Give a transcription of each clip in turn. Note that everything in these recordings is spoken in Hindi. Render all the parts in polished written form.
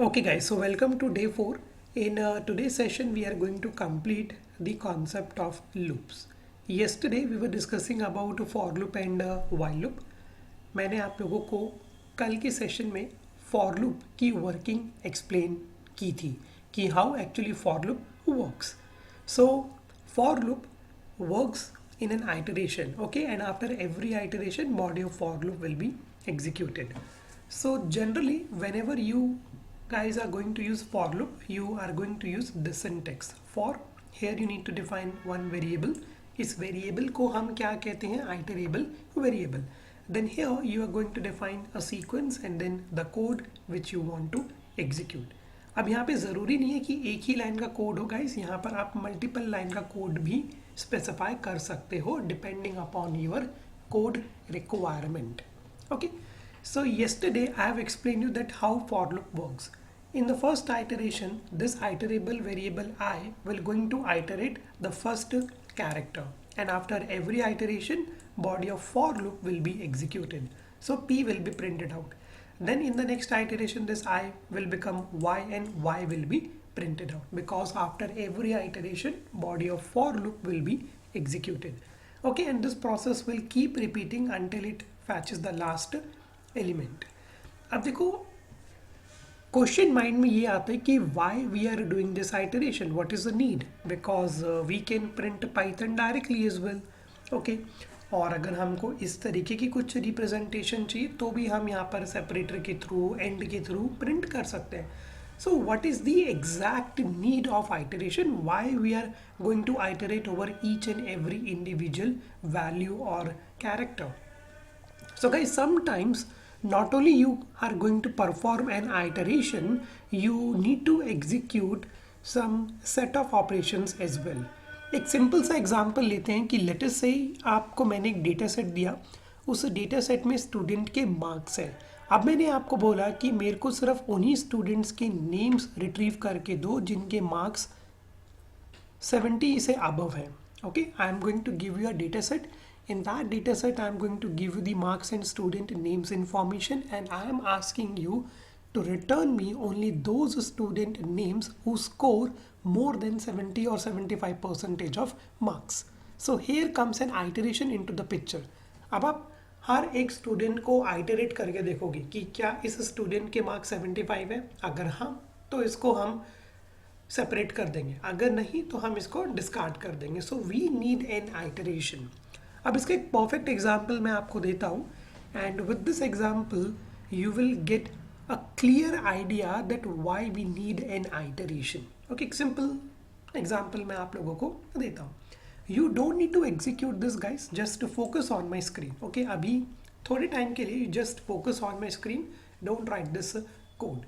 Okay guys, so welcome to day 4. In today's session we are going to complete the concept of loops. Yesterday we were discussing about for loop and while loop. मैंने आप लोगों को कल के सेशन में for loop की वर्किंग एक्सप्लेन की थी कि how actually for loop works. So for loop works in an iteration, okay, and after every iteration body of for loop will be executed. So generally whenever you guys are going to use for loop, you are going to use this syntax. For here you need to define one variable. इस variable को हम क्या कहते हैं? iterable variable. Then here you are going to define a sequence and then the code which you want to execute. अब यहाँ पे ज़रूरी नहीं है कि एक ही लाइन का कोड हो गाइस, यहाँ पर आप मल्टीपल लाइन का कोड भी स्पेसिफाई कर सकते हो depending upon your code requirement. Okay, so yesterday I have explained you that how for loop works. In the first iteration, this iterable variable I will going to iterate the first character, and after every iteration body of for loop will be executed. So P will be printed out. Then in the next iteration this I will become Y and Y will be printed out, because after every iteration body of for loop will be executed. Okay, and this process will keep repeating until it fetches the last element. अब देखो क्वेश्चन माइंड में ये आता है कि why we are doing this iteration, what is the need, because we can print Python directly as well. Okay, और अगर हमको इस तरीके की कुछ रिप्रेजेंटेशन चाहिए तो भी हम यहाँ पर सेपरेटर के थ्रू एंड के थ्रू प्रिंट कर सकते हैं. So what is the exact need of iteration? Why we are going to iterate over each and every individual value or character? So guys, sometimes not only you are going to perform an iteration, you need to execute some set of operations as well. एक सिंपल सा एग्जांपल लेते हैं कि लेट अस से आपको मैंने एक डेटा सेट दिया, उस डेटा सेट में स्टूडेंट के मार्क्स हैं. अब मैंने आपको बोला कि मेरे को सिर्फ उन्हीं स्टूडेंट्स के नेम्स रिट्रीव करके दो जिनके मार्क्स 70 से अबव हैं. Okay, I am going to give you a data set. In that data set I am going to give you the marks and student names information, and I am asking you to return me only those student names who score more than 70 or 75% of marks. So here comes an iteration into the picture. अब आप हर एक स्टूडेंट को आइटरेट करके देखोगे कि क्या इस स्टूडेंट के मार्क्स 75 है. अगर हाँ तो इसको हम सेपरेट कर देंगे, अगर नहीं तो हम इसको डिस्कार्ड कर देंगे. So we need an iteration. अब इसका एक परफेक्ट एग्जाम्पल मैं आपको देता हूँ, and with this example you will get a clear idea that why we need an iteration. Okay, एक सिंपल एग्जाम्पल मैं आप लोगों को देता हूँ. You don't need to execute this guys, just focus on my screen. Okay, अभी थोड़े टाइम के लिए just focus on my screen, don't write this code.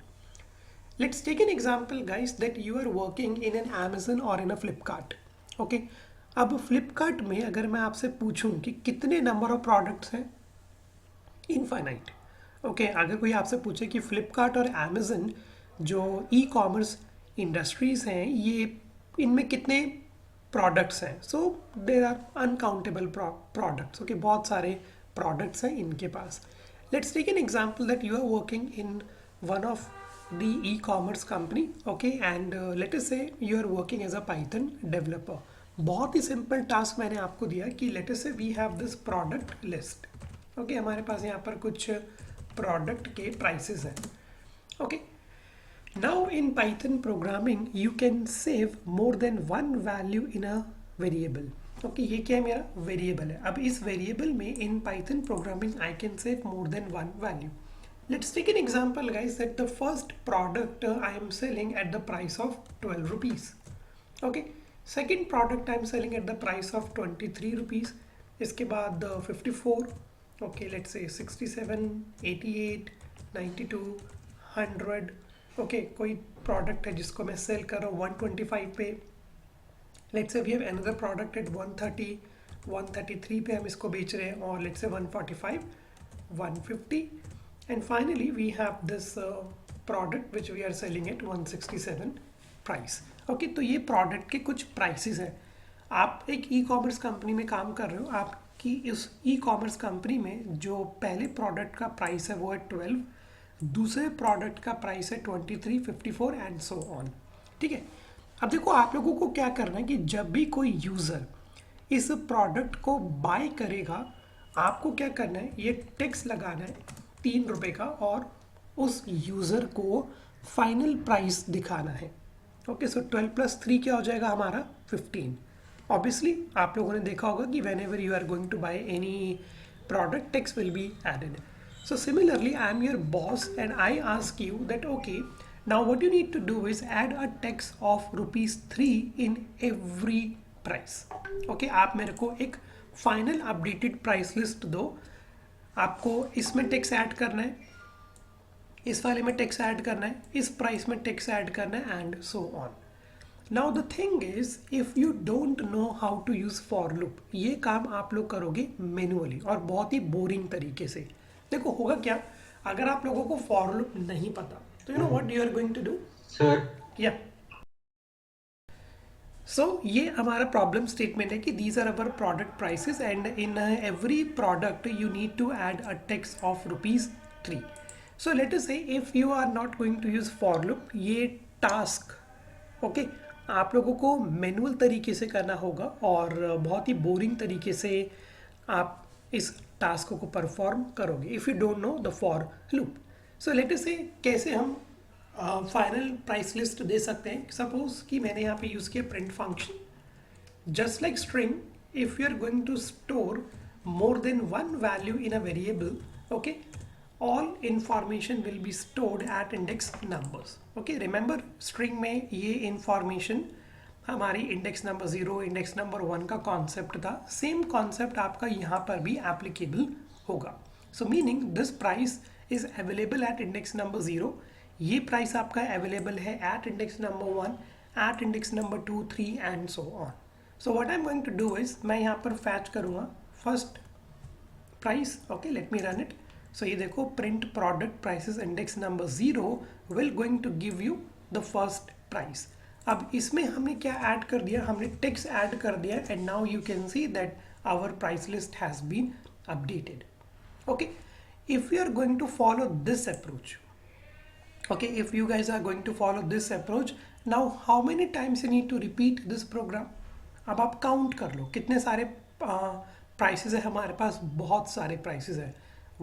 Let's take an example guys that you are working in an Amazon और इन अ फ्लिपकार्ट. ओके, अब फ्लिपकार्ट में अगर मैं आपसे पूछूं कि कितने नंबर ऑफ प्रोडक्ट्स हैं, इनफाइनाइट. ओके, अगर कोई आपसे पूछे कि फ्लिपकार्ट और Amazon जो ई कॉमर्स इंडस्ट्रीज़ हैं ये इनमें कितने प्रोडक्ट्स हैं, so there are uncountable products. Okay, बहुत सारे प्रोडक्ट्स हैं इनके पास. Let's take an example that you are working in one of the e-commerce company. Okay, and let us say you are working as a Python developer. बहुत ही सिंपल टास्क मैंने आपको दिया कि लेट अस से we have this product list. Okay, हमारे पास यहाँ पर कुछ प्रोडक्ट के प्राइसेस हैं. Okay, now in Python programming you can save more than one value in a variable. Okay, ये क्या है, मेरा वेरिएबल है. अब इस वेरिएबल में इन Python programming I can save more than one value. Let's take an example guys that the first product I am selling at the price of 12 rupees. Okay, second product I am selling at the price of 23 rupees. इसके बाद 54, okay, let's say 67, 88, 92, 100. okay, कोई product है जिसको मैं sell कर रहा हूँ 125 पे. let's say we have another product at 130, 133 पे हम इसको बेच रहे हैं, और let's say 145, 150. And finally we have this product which we are selling at 167 price. Okay, तो ये product के कुछ prices हैं. आप एक e-commerce कंपनी में काम कर रहे हो, आपकी इस e-commerce कंपनी में जो पहले product का price है वो है 12, दूसरे प्रोडक्ट का प्राइस है 2354 एंड सो ऑन। ठीक है, अब देखो आप लोगों को क्या करना है कि जब भी कोई यूज़र इस प्रोडक्ट को बाय करेगा, आपको क्या करना है, ये टैक्स लगाना है 3 रुपये का और उस यूज़र को फाइनल प्राइस दिखाना है। ओके, सो 12 + 3 क्या हो जाएगा हमारा 15। ऑब्वियसली आप लोगों ने देखा होगा कि whenever you are going to buy any product, tax will be added. So similarly, I am your boss and I ask you that okay, now what you need to do is add a tax of ₹3 in every price. Okay, आप मेरे को एक फाइनल अपडेटेड प्राइस लिस्ट दो, आपको इसमें टैक्स ऐड करना है, इस वाले में टैक्स ऐड करना है, इस प्राइस में टैक्स ऐड करना है and so on. Now the thing is, if you don't know how to use for loop, ये काम आप लोग करोगे मैन्युअली और बहुत ही बोरिंग तरीके से। देखो होगा क्या, अगर आप लोगों को फॉर लूप नहीं पता तो you know what you are going to do sir. या सो ये हमारा प्रॉब्लम स्टेटमेंट है कि these are our product prices and in every product you need to add a tax of ₹3। So let us say if you are not going to use for loop, ये टास्क ओके आप लोगों को मैनुअल तरीके से करना होगा और बहुत ही बोरिंग तरीके से आप इस टास्क को परफॉर्म करोगे if you don't know the for loop. So let us से कैसे हम फाइनल प्राइस लिस्ट दे सकते हैं। सपोज कि मैंने यहाँ पे यूज़ किया print function, just like string, if you are going to store more than one value in a variable, okay, all information will be stored at index numbers. Okay, remember string में ये information हमारी इंडेक्स नंबर 0, इंडेक्स नंबर 1 का कॉन्सेप्ट था, सेम कॉन्सेप्ट आपका यहाँ पर भी एप्लीकेबल होगा। So meaning this price is available at index number 0, ये प्राइस आपका अवेलेबल है at index number 1, at index number 2, 3 and so on. So what I am going to do is, मैं यहाँ पर फैच करूँगा first price. Okay, let me run it. So ये देखो, print product prices index number 0 will going to give you the first price. अब इसमें हमने क्या ऐड कर दिया, हमने टेक्स्ट ऐड कर दिया and now you can see that our price list has been updated. Okay, if you are going to follow this approach, okay, if you guys are going to follow this approach, now how many times you need to repeat this program? अब आप काउंट कर लो कितने सारे प्राइसेस है हमारे पास, बहुत सारे प्राइसेस है,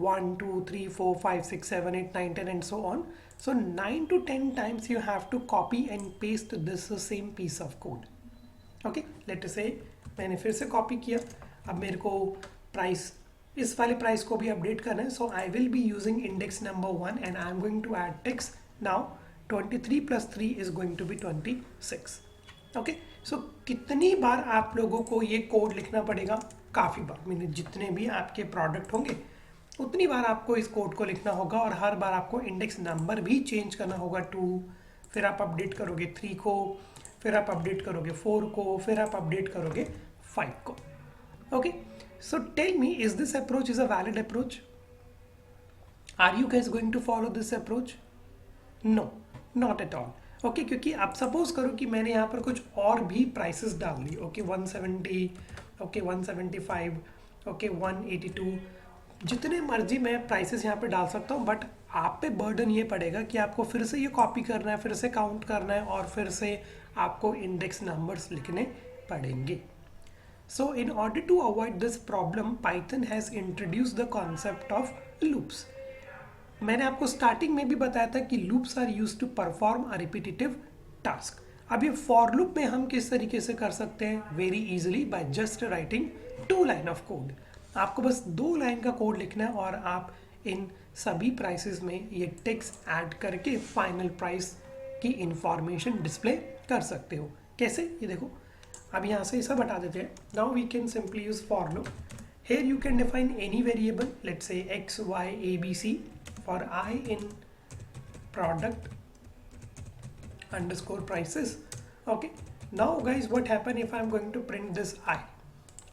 1 2 3 4 5 6 7 8 9 10 and so on. So 9 to 10 times you have to copy and paste this same piece of code. Okay, let us say मैंने फिर से कॉपी किया, अब मेरे को प्राइस, इस वाले प्राइस को भी अपडेट करना है। So I will be using index number 1 and I am going to add text. Now 23 + 3 is going to be 26। Okay, so कितनी बार आप लोगों को ये कोड लिखना पड़ेगा, काफ़ी बार, मीन जितने भी आपके प्रोडक्ट होंगे उतनी बार आपको इस कोड को लिखना होगा और हर बार आपको इंडेक्स नंबर भी चेंज करना होगा 2, फिर आप अपडेट करोगे 3 को, फिर आप अपडेट करोगे 4 को, फिर आप अपडेट करोगे 5 को। Okay, so tell me, is this approach is a valid approach? Are you guys going to follow this approach? No, not at all. Okay, क्योंकि आप सपोज करो कि मैंने यहाँ पर कुछ और भी प्राइसेस डाल दी, ओके 170, ओके 175, ओके 182, जितने मर्जी मैं प्राइसेस यहाँ पे डाल सकता हूँ, बट आप पे बर्डन ये पड़ेगा कि आपको फिर से ये कॉपी करना है, फिर से काउंट करना है और फिर से आपको इंडेक्स नंबर्स लिखने पड़ेंगे। So in order to avoid this problem, Python has introduced the concept of loops. मैंने आपको स्टार्टिंग में भी बताया था कि loops are used to perform a repetitive task. अब ये for loop में हम किस तरीके से कर सकते हैं, very easily by just writing 2 line of code. आपको बस 2 लाइन का कोड लिखना है और आप इन सभी प्राइसेस में ये टेक्स्ट ऐड करके फाइनल प्राइस की इंफॉर्मेशन डिस्प्ले कर सकते हो। कैसे, ये देखो, अब यहाँ से सब हटा देते हैं। Now we can simply use for loop. Here you can define any variable, let's say x y a b c for I in product underscore prices. Okay, now guys, what happen if I'm going to print this I?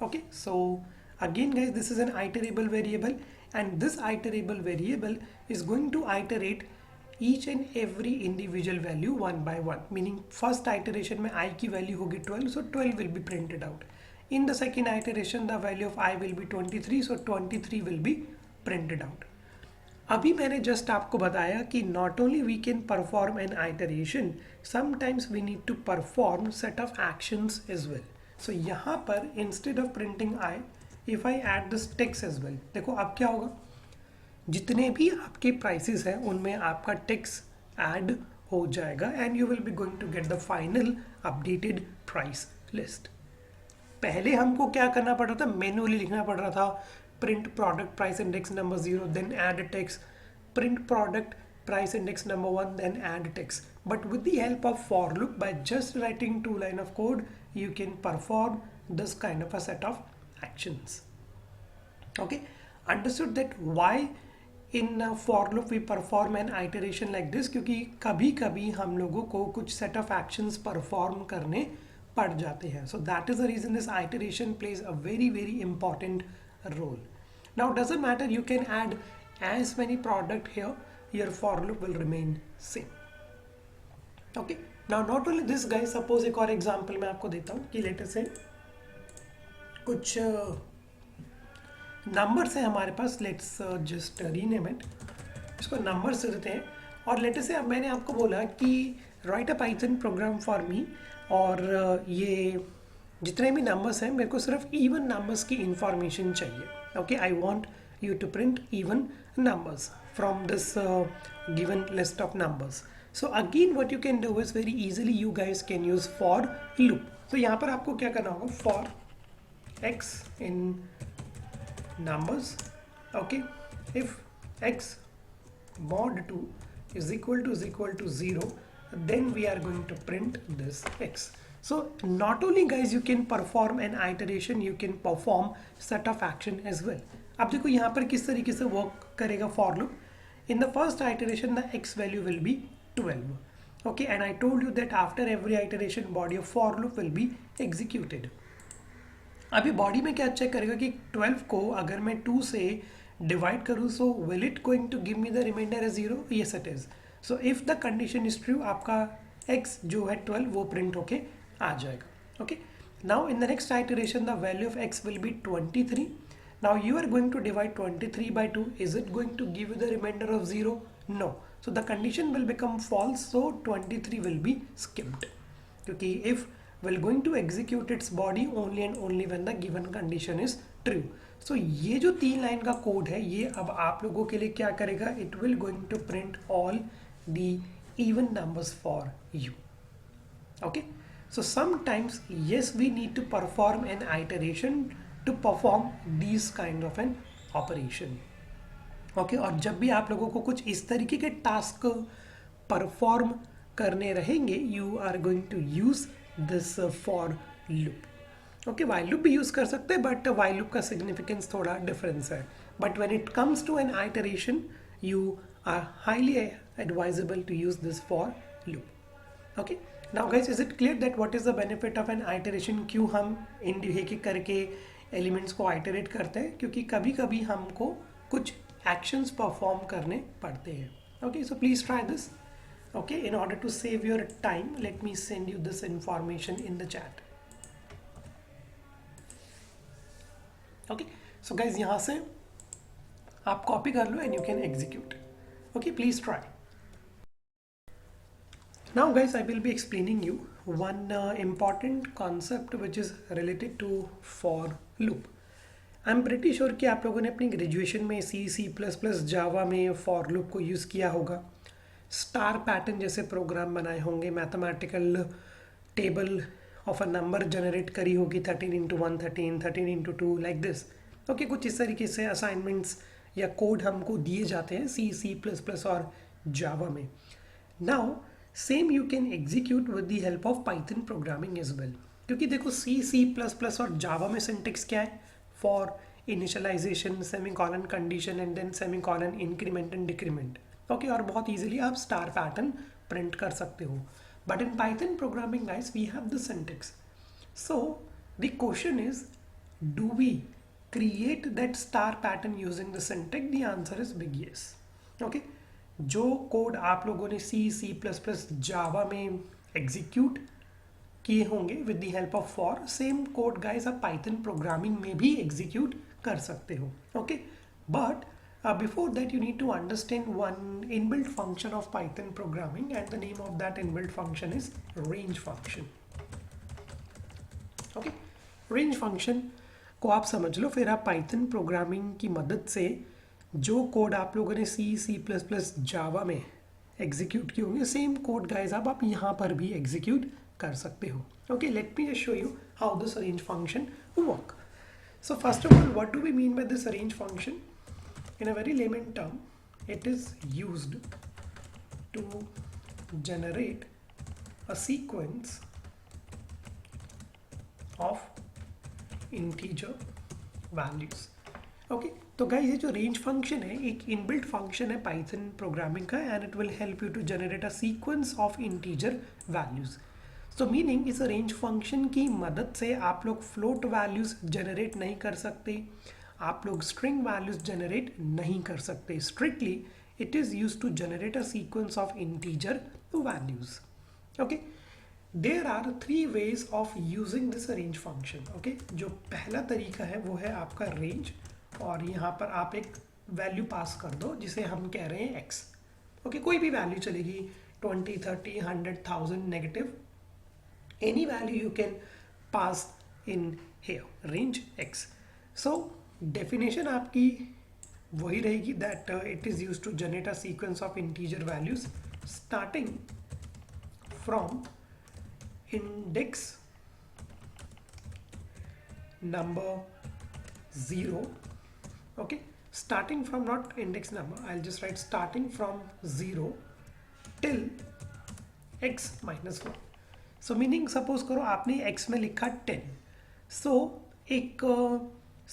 Okay, so again guys, this is an iterable variable and this iterable variable is going to iterate each and every individual value one by one, meaning first iteration में I की value होगी 12, so 12 will be printed out. In the second iteration the value of I will be 23, so 23 will be printed out. अभी मैंने जस्ट आपको बताया कि not only we can perform an iteration, sometimes we need to perform set of actions as well. So यहाँ पर instead of printing I, if I add this text as well, देखो अब क्या होगा, जितने भी आपके प्राइसेस हैं उनमें आपका टेक्स ऐड हो जाएगा and you will be going to get the final updated price list. पहले हमको क्या करना पड़ रहा था, मैन्युअली लिखना पड़ रहा था, print product price index number 0 then add text, print product price index number 1 then add text. But with the help of for loop, by just writing 2 line of code, you can perform this kind of a set of actions. Okay, understood that why in for loop we perform an iteration like this, क्योंकि कभी कभी हम लोगों को कुछ set of actions perform करने पड़ जाते हैं. So that is the reason this iteration plays a very important role. Now doesn't matter, you can add as many product here, your for loop will remain same. Okay, now not only this guys, suppose एक और example मैं आपको देता हूँ कि लेटर से कुछ नंबर्स हैं हमारे पास, लेट्स जस्ट रीनेम इट, इसको नंबर्स देते हैं. और लेटर से अब मैंने आपको बोला कि right a Python programme for me, और ये जितने भी नंबर्स हैं मेरे को सिर्फ इवन नंबर्स की इंफॉर्मेशन चाहिए. Okay, I want you to print even numbers from this given list of numbers. So again what you can do is very easily you guys can use for loop. So यहाँ पर आपको क्या करना होगा, for x in numbers, okay, if x mod 2 is equal to 0, then we are going to print this x. So not only guys you can perform an iteration, you can perform set of action as well. अब देखो यहाँ पर किस तरीके से वर्क करेगा for loop. In the first iteration the x value will B 12. Okay, and I told you that after every iteration body of for loop will be executed. अभी बॉडी में क्या चेक करेगा कि 12 को अगर मैं 2 से डिवाइड करूँ, so will it going to give me the remainder as 0? Yes it is. So if the condition is true, आपका x जो है 12 वो प्रिंट होके आ जाएगा. Okay, now in the next iteration the value of x will be 23. Now you are going to divide 23 by 2. Is it going to give you the remainder of 0? No. So the condition will become false. So 23 will be skipped. क्योंकि if will going to execute its body only and only when the given condition is true. So ये जो 3 लाइन का कोड है ये अब आप लोगों के लिए क्या करेगा? It will going to print all the even numbers for you. Okay. So sometimes yes we need to perform an iteration to perform these kind of an operation. Okay, और जब भी आप लोगों को कुछ इस तरीके के टास्क परफॉर्म करने रहेंगे, you are going to use this for loop. Okay, while loop भी यूज कर सकते हैं बट वाइल लूप का सिग्निफिकेंस थोड़ा डिफरेंस है. But when it comes to an iteration you are highly advisable to use this for loop. Okay, now guys is it clear that what is the benefit of an iteration? क्यों हम एक करके एलिमेंट्स को आइटरेट करते हैं? क्योंकि कभी कभी हमको कुछ एक्शंस परफॉर्म करने पड़ते हैं. Okay, so please try this. Okay, in order to save your time let me send you this information in the chat. Okay, so guys यहाँ से आप कॉपी कर लो and you can execute. Okay, please try. Now guys, I will be explaining you one important concept which is related to for loop. I'm pretty sure कि आप लोगों ने अपनी ग्रेजुएशन में C++, जावा में for loop को यूज़ किया होगा. स्टार पैटर्न जैसे प्रोग्राम बनाए होंगे, mathematical table of a number generate करी होगी 13 into 1 13 13 into 2 like this. Okay, कुछ इस तरीके से असाइनमेंट्स या कोड हमको दिए जाते हैं C++ और जावा में. Now same you can execute with the help of Python programming as well. क्योंकि देखो C++ और जावा में सिंटेक्स क्या है? For initialization, semicolon condition and then semicolon increment and decrement. Okay, और बहुत इजीली आप स्टार पैटर्न प्रिंट कर सकते हो. But in Python programming guys we have the syntax. So the question is, do we create that star pattern using the syntax? The answer is big yes. Okay, जो कोड आप लोगों ने C++, जावा में एग्जीक्यूट किए होंगे with the help of for, same code guys आप पाइथन प्रोग्रामिंग में भी एग्जीक्यूट कर सकते हो. Okay, but Before that, you need to understand one inbuilt function of Python programming, and the name of that inbuilt function is range function. Okay, range function को आप समझ लो, फिर आप पाइथन प्रोग्रामिंग की मदद से जो कोड आप लोगों ने C++ जावा में एग्जीक्यूट किए होंगे, सेम कोड गाइस आप यहाँ पर भी एग्जीक्यूट कर सकते हो. Okay, let me just show you how this range function work. So first of all, what do we mean by this range function? In a very layman term, it is used to generate a sequence of integer values. Okay, तो गाइस ये जो रेंज फंक्शन है एक इनबिल्ट फंक्शन है पाइथन प्रोग्रामिंग का, and it will help you to generate a sequence of integer values. So meaning इस रेंज फंक्शन की मदद से आप लोग फ्लोट वैल्यूज जनरेट नहीं कर सकते, आप लोग स्ट्रिंग वैल्यूज जनरेट नहीं कर सकते. Strictly it is use to generate a sequence of integer values. Okay, there are 3 ways of using this range function. Okay, जो पहला तरीका है वो है आपका रेंज, और यहाँ पर आप एक वैल्यू पास कर दो जिसे हम कह रहे हैं x. ओके, कोई भी वैल्यू चलेगी, 20, 30, 100, 1000, negative, any value you can pass in here, range x. So definition आपकी वही रहेगी that it is use to generate a sequence of integer values starting from index number 0. Okay, starting from, not index number, I'll just write starting from 0 till x minus 1. So meaning suppose करो आपने x में लिखा 10, so एक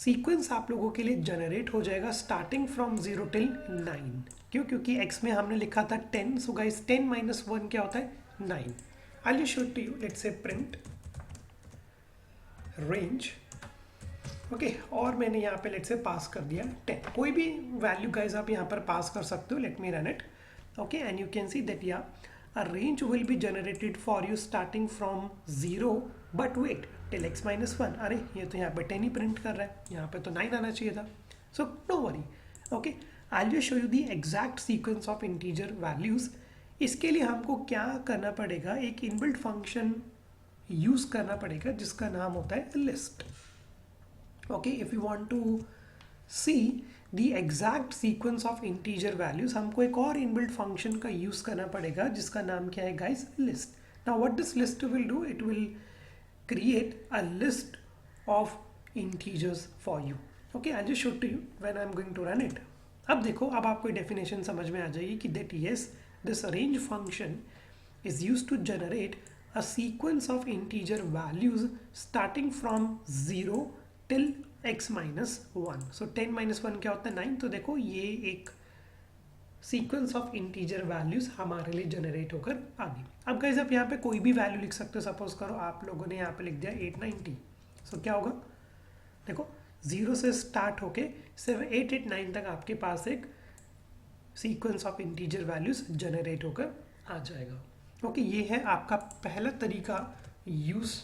सीक्वेंस आप लोगों के लिए जनरेट हो जाएगा स्टार्टिंग फ्रॉम 0 till 9. क्यों? क्योंकि x में हमने लिखा था 10. सो गाइस 10 minus 1 क्या होता है? 9. I'll just show it to you. Let's say print range. Okay, और मैंने यहाँ पे लेट्स से पास कर दिया 10. कोई भी वैल्यू गाइज आप यहाँ पर पास कर सकते हो. Let me run it. Okay, and you can see that या a range will be generated for you starting from 0 but wait till x minus 1. अरे ये तो यहाँ पे 10 ही प्रिंट कर रहा है, यहाँ पे तो 9 आना चाहिए था. So no worry. Okay, I will show you the exact sequence of integer values. इसके लिए हमको क्या करना पड़ेगा, एक इनबिल्ट फंक्शन यूज़ करना पड़ेगा जिसका नाम होता है list. Okay, if you want to see the exact sequence of integer values, हमको एक और इनबिल्ट फंक्शन का यूज़ करना पड़ेगा जिसका नाम क्या है guys? List. Now what this list will do, it will create a list of integers for you. Okay, I just show to you when I am going to run it. अब देखो, अब आपको डेफिनेशन समझ में आ जाएगी कि that yes, this range function is used to generate a sequence of integer values starting from 0 till x minus 1. So 10 minus 1 क्या होता है? 9. तो देखो ये एक sequence of integer values हमारे लिए generate होकर आ गई. अब गाइस आप यहाँ पे कोई भी वैल्यू लिख सकते हो. सपोज करो आप लोगों ने यहाँ पे लिख दिया 890. सो क्या होगा? देखो 0 से स्टार्ट होके 889 तक आपके पास एक sequence of integer values generate होकर आ जाएगा. ओके, ये है आपका पहला तरीका यूज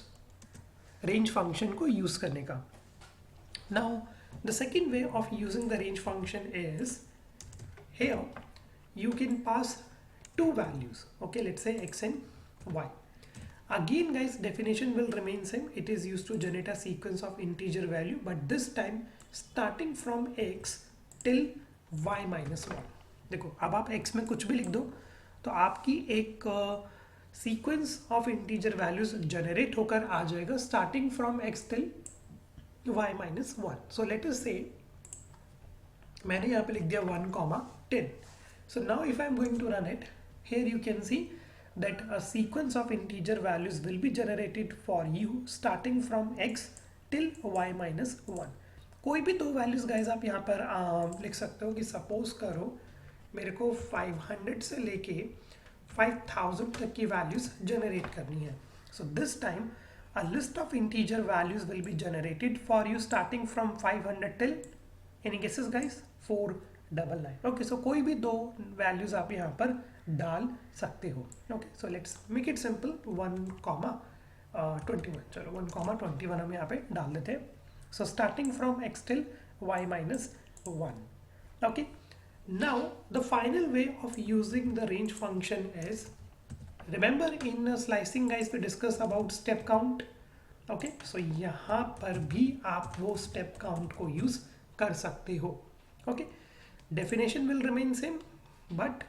रेंज फंक्शन को यूज करने का. Now the second way of using the range function is here you can pass 2 values. Okay, let's say x and y. Again guys, definition will remain same. It is used to generate a sequence of integer value, but this time starting from x till y minus 1. देखो, अब आप x में कुछ भी लिख दो तो आपकी एक sequence of integer values generate होकर आ जाएगा starting from x till y minus 1. So let us say मैंने यहाँ पे लिख दिया 1, 10. So now if I am going to run it, here you can see that a sequence of integer values will be generated for you starting from x till y minus 1. कोई भी 2 वैल्यूज गाइज आप यहाँ पर लिख सकते हो कि सपोज करो मेरे को 500 से लेके 5000 तक की वैल्यूज जनरेट करनी है. So this time a list of integer values will be generated for you starting from 500 till, any guesses guys? 499. Okay, सो कोई भी 2 वैल्यूज आप यहाँ पर डाल सकते हो. Okay, so let's make it simple. 1, 21. चलो 1, 21 हम यहाँ पे डाल देते हैं. So starting from x till y minus 1. Okay, Now the final way of using the range function is, remember in slicing guys we discuss about step count. Okay so यहाँ पर भी आप वो स्टेप काउंट को यूज कर सकते हो. Okay definition will remain same but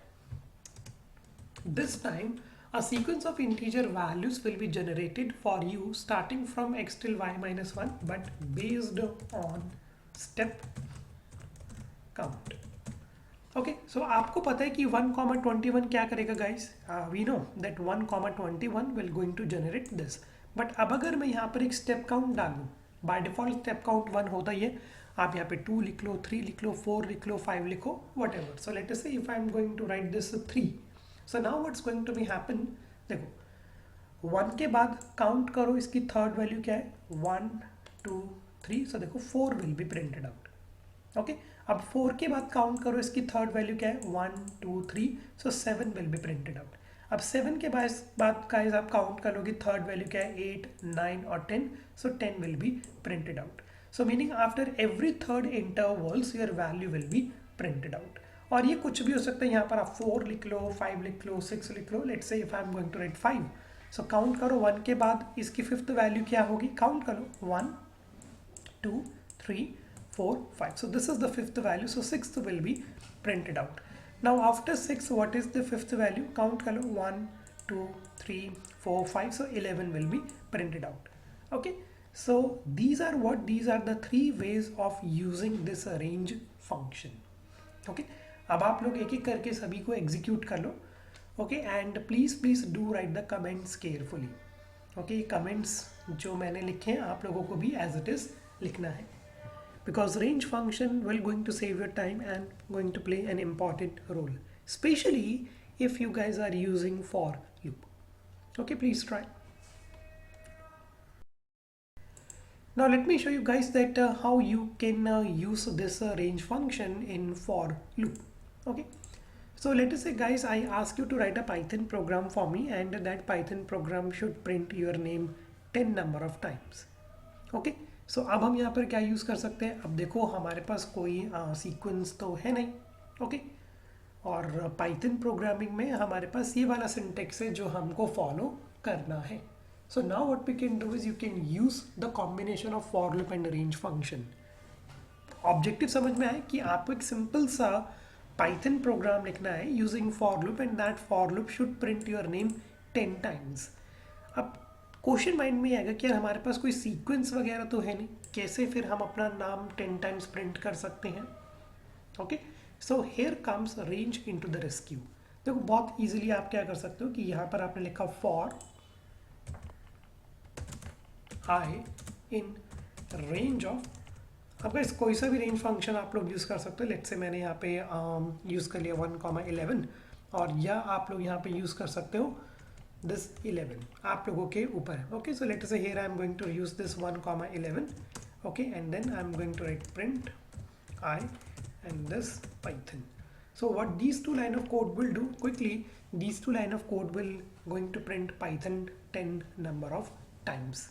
this time a sequence of integer values will be generated for you starting from x till y minus 1 but based on step count. Okay so आपको पता है कि 1,21 क्या करेगा guys. We know that 1,21 will going to generate this. But अब अगर मैं यहाँ पर एक स्टेप काउंट डालूँ, बाय डिफॉल्ट स्टेप काउंट 1 होता ही है. आप यहाँ पे 2 लिख लो, 3 लिख लो, 4 लिख लो, 5 लिखो, whatever. So let us say if I am going to write this 3. So now what's going to be happen, देखो 1 के बाद काउंट करो, इसकी थर्ड वैल्यू क्या है 1 2 3. सो देखो 4 will be printed out. Okay अब 4 के बाद काउंट करो, इसकी थर्ड वैल्यू क्या है 1 2 3. सो 7 विल बी प्रिंटेड आउट. अब 7 के बाद गाइस आप काउंट करोगे, थर्ड वैल्यू क्या है 8 9 और 10. सो 10 will be printed out. So meaning after every third intervals your value will be printed out. और ये कुछ भी हो सकता है, यहाँ पर आप 4 लिख लो, 5 लिख लो, 6 लिख लो. Let's say if I am going to write 5. So count करो 1 के बाद इसकी फिफ्थ वैल्यू क्या होगी, काउंट करो 1 2 3 4 5. So this is the fifth value. So sixth will be printed out. Now after 6, what is the fifth value? Count kalo 1 2 3 4 5. So 11 will be printed out. Okay. So these are the three ways of using this range function. Okay. अब आप लोग एक एक करके सभी को एग्जीक्यूट कर लो. Okay and please do write the comments carefully. Okay comments जो मैंने लिखे हैं आप लोगों को भी एज इट इज लिखना है, because range function will going to save your time and going to play an important role, especially if you guys are using for loop. Okay, please try. Now let me show you guys that how you can use this range function in for loop. Okay, so let us say guys I ask you to write a Python program for me and that Python program should print your name 10 number of times. Okay, सो अब हम यहाँ पर क्या यूज़ कर सकते हैं. अब देखो हमारे पास कोई सीक्वेंस तो है नहीं. ओके और पाइथन प्रोग्रामिंग में हमारे पास ये वाला सिंटेक्स है जो हमको फॉलो करना है. So now what we can do is you can use the combination of for loop and range function. Objective समझ में आए कि आपको एक सिंपल सा पाइथन प्रोग्राम लिखना है using for loop and that for loop should print your name 10 times. अब क्वेश्चन माइंड में आएगा कि यार हमारे पास कोई सीक्वेंस वगैरह तो है नहीं, कैसे फिर हम अपना नाम 10 टाइम्स प्रिंट कर सकते हैं. Okay so here comes range into the rescue. देखो बहुत इजीली आप क्या कर सकते हो कि यहाँ पर आपने लिखा for I in range of. अब गाइस कोई सा भी रेंज फंक्शन आप लोग यूज़ कर सकते हो. लेट्स से मैंने यहाँ पे यूज़ कर लिया 1,11 और या आप लोग यहाँ पे यूज़ कर सकते हो this 11 आप लोगों के ऊपर है. ओके सो लेट अस से here I am going to use this 1,11. okay and then I am going to write print I and this Python. So what these two line of code will do quickly, these two line of code will going to print Python 10 number of times.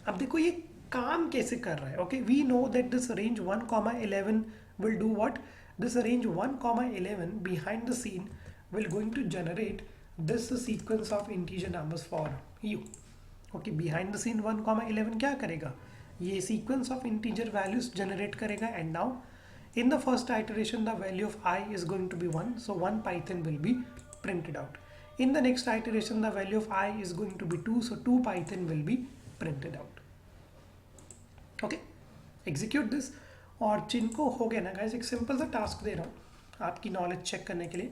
अब देखो ये काम कैसे कर रहा है. Okay we know that this range 1,11 will do what, this range 1,11 behind the scene will going to generate this sequence of integer numbers for you. okay behind the scene 1,11 क्या करेगा, ये sequence of integer values generate करेगा. and now in the first iteration the value of I is going to be 1, so 1 Python will be printed out. in the next iteration the value of I is going to be 2, so 2 Python will be printed out. okay execute this. और जिनको हो गया ना गाइस, एक सिंपल सा टास्क दे रहा हूँ आपकी नॉलेज चेक करने के लिए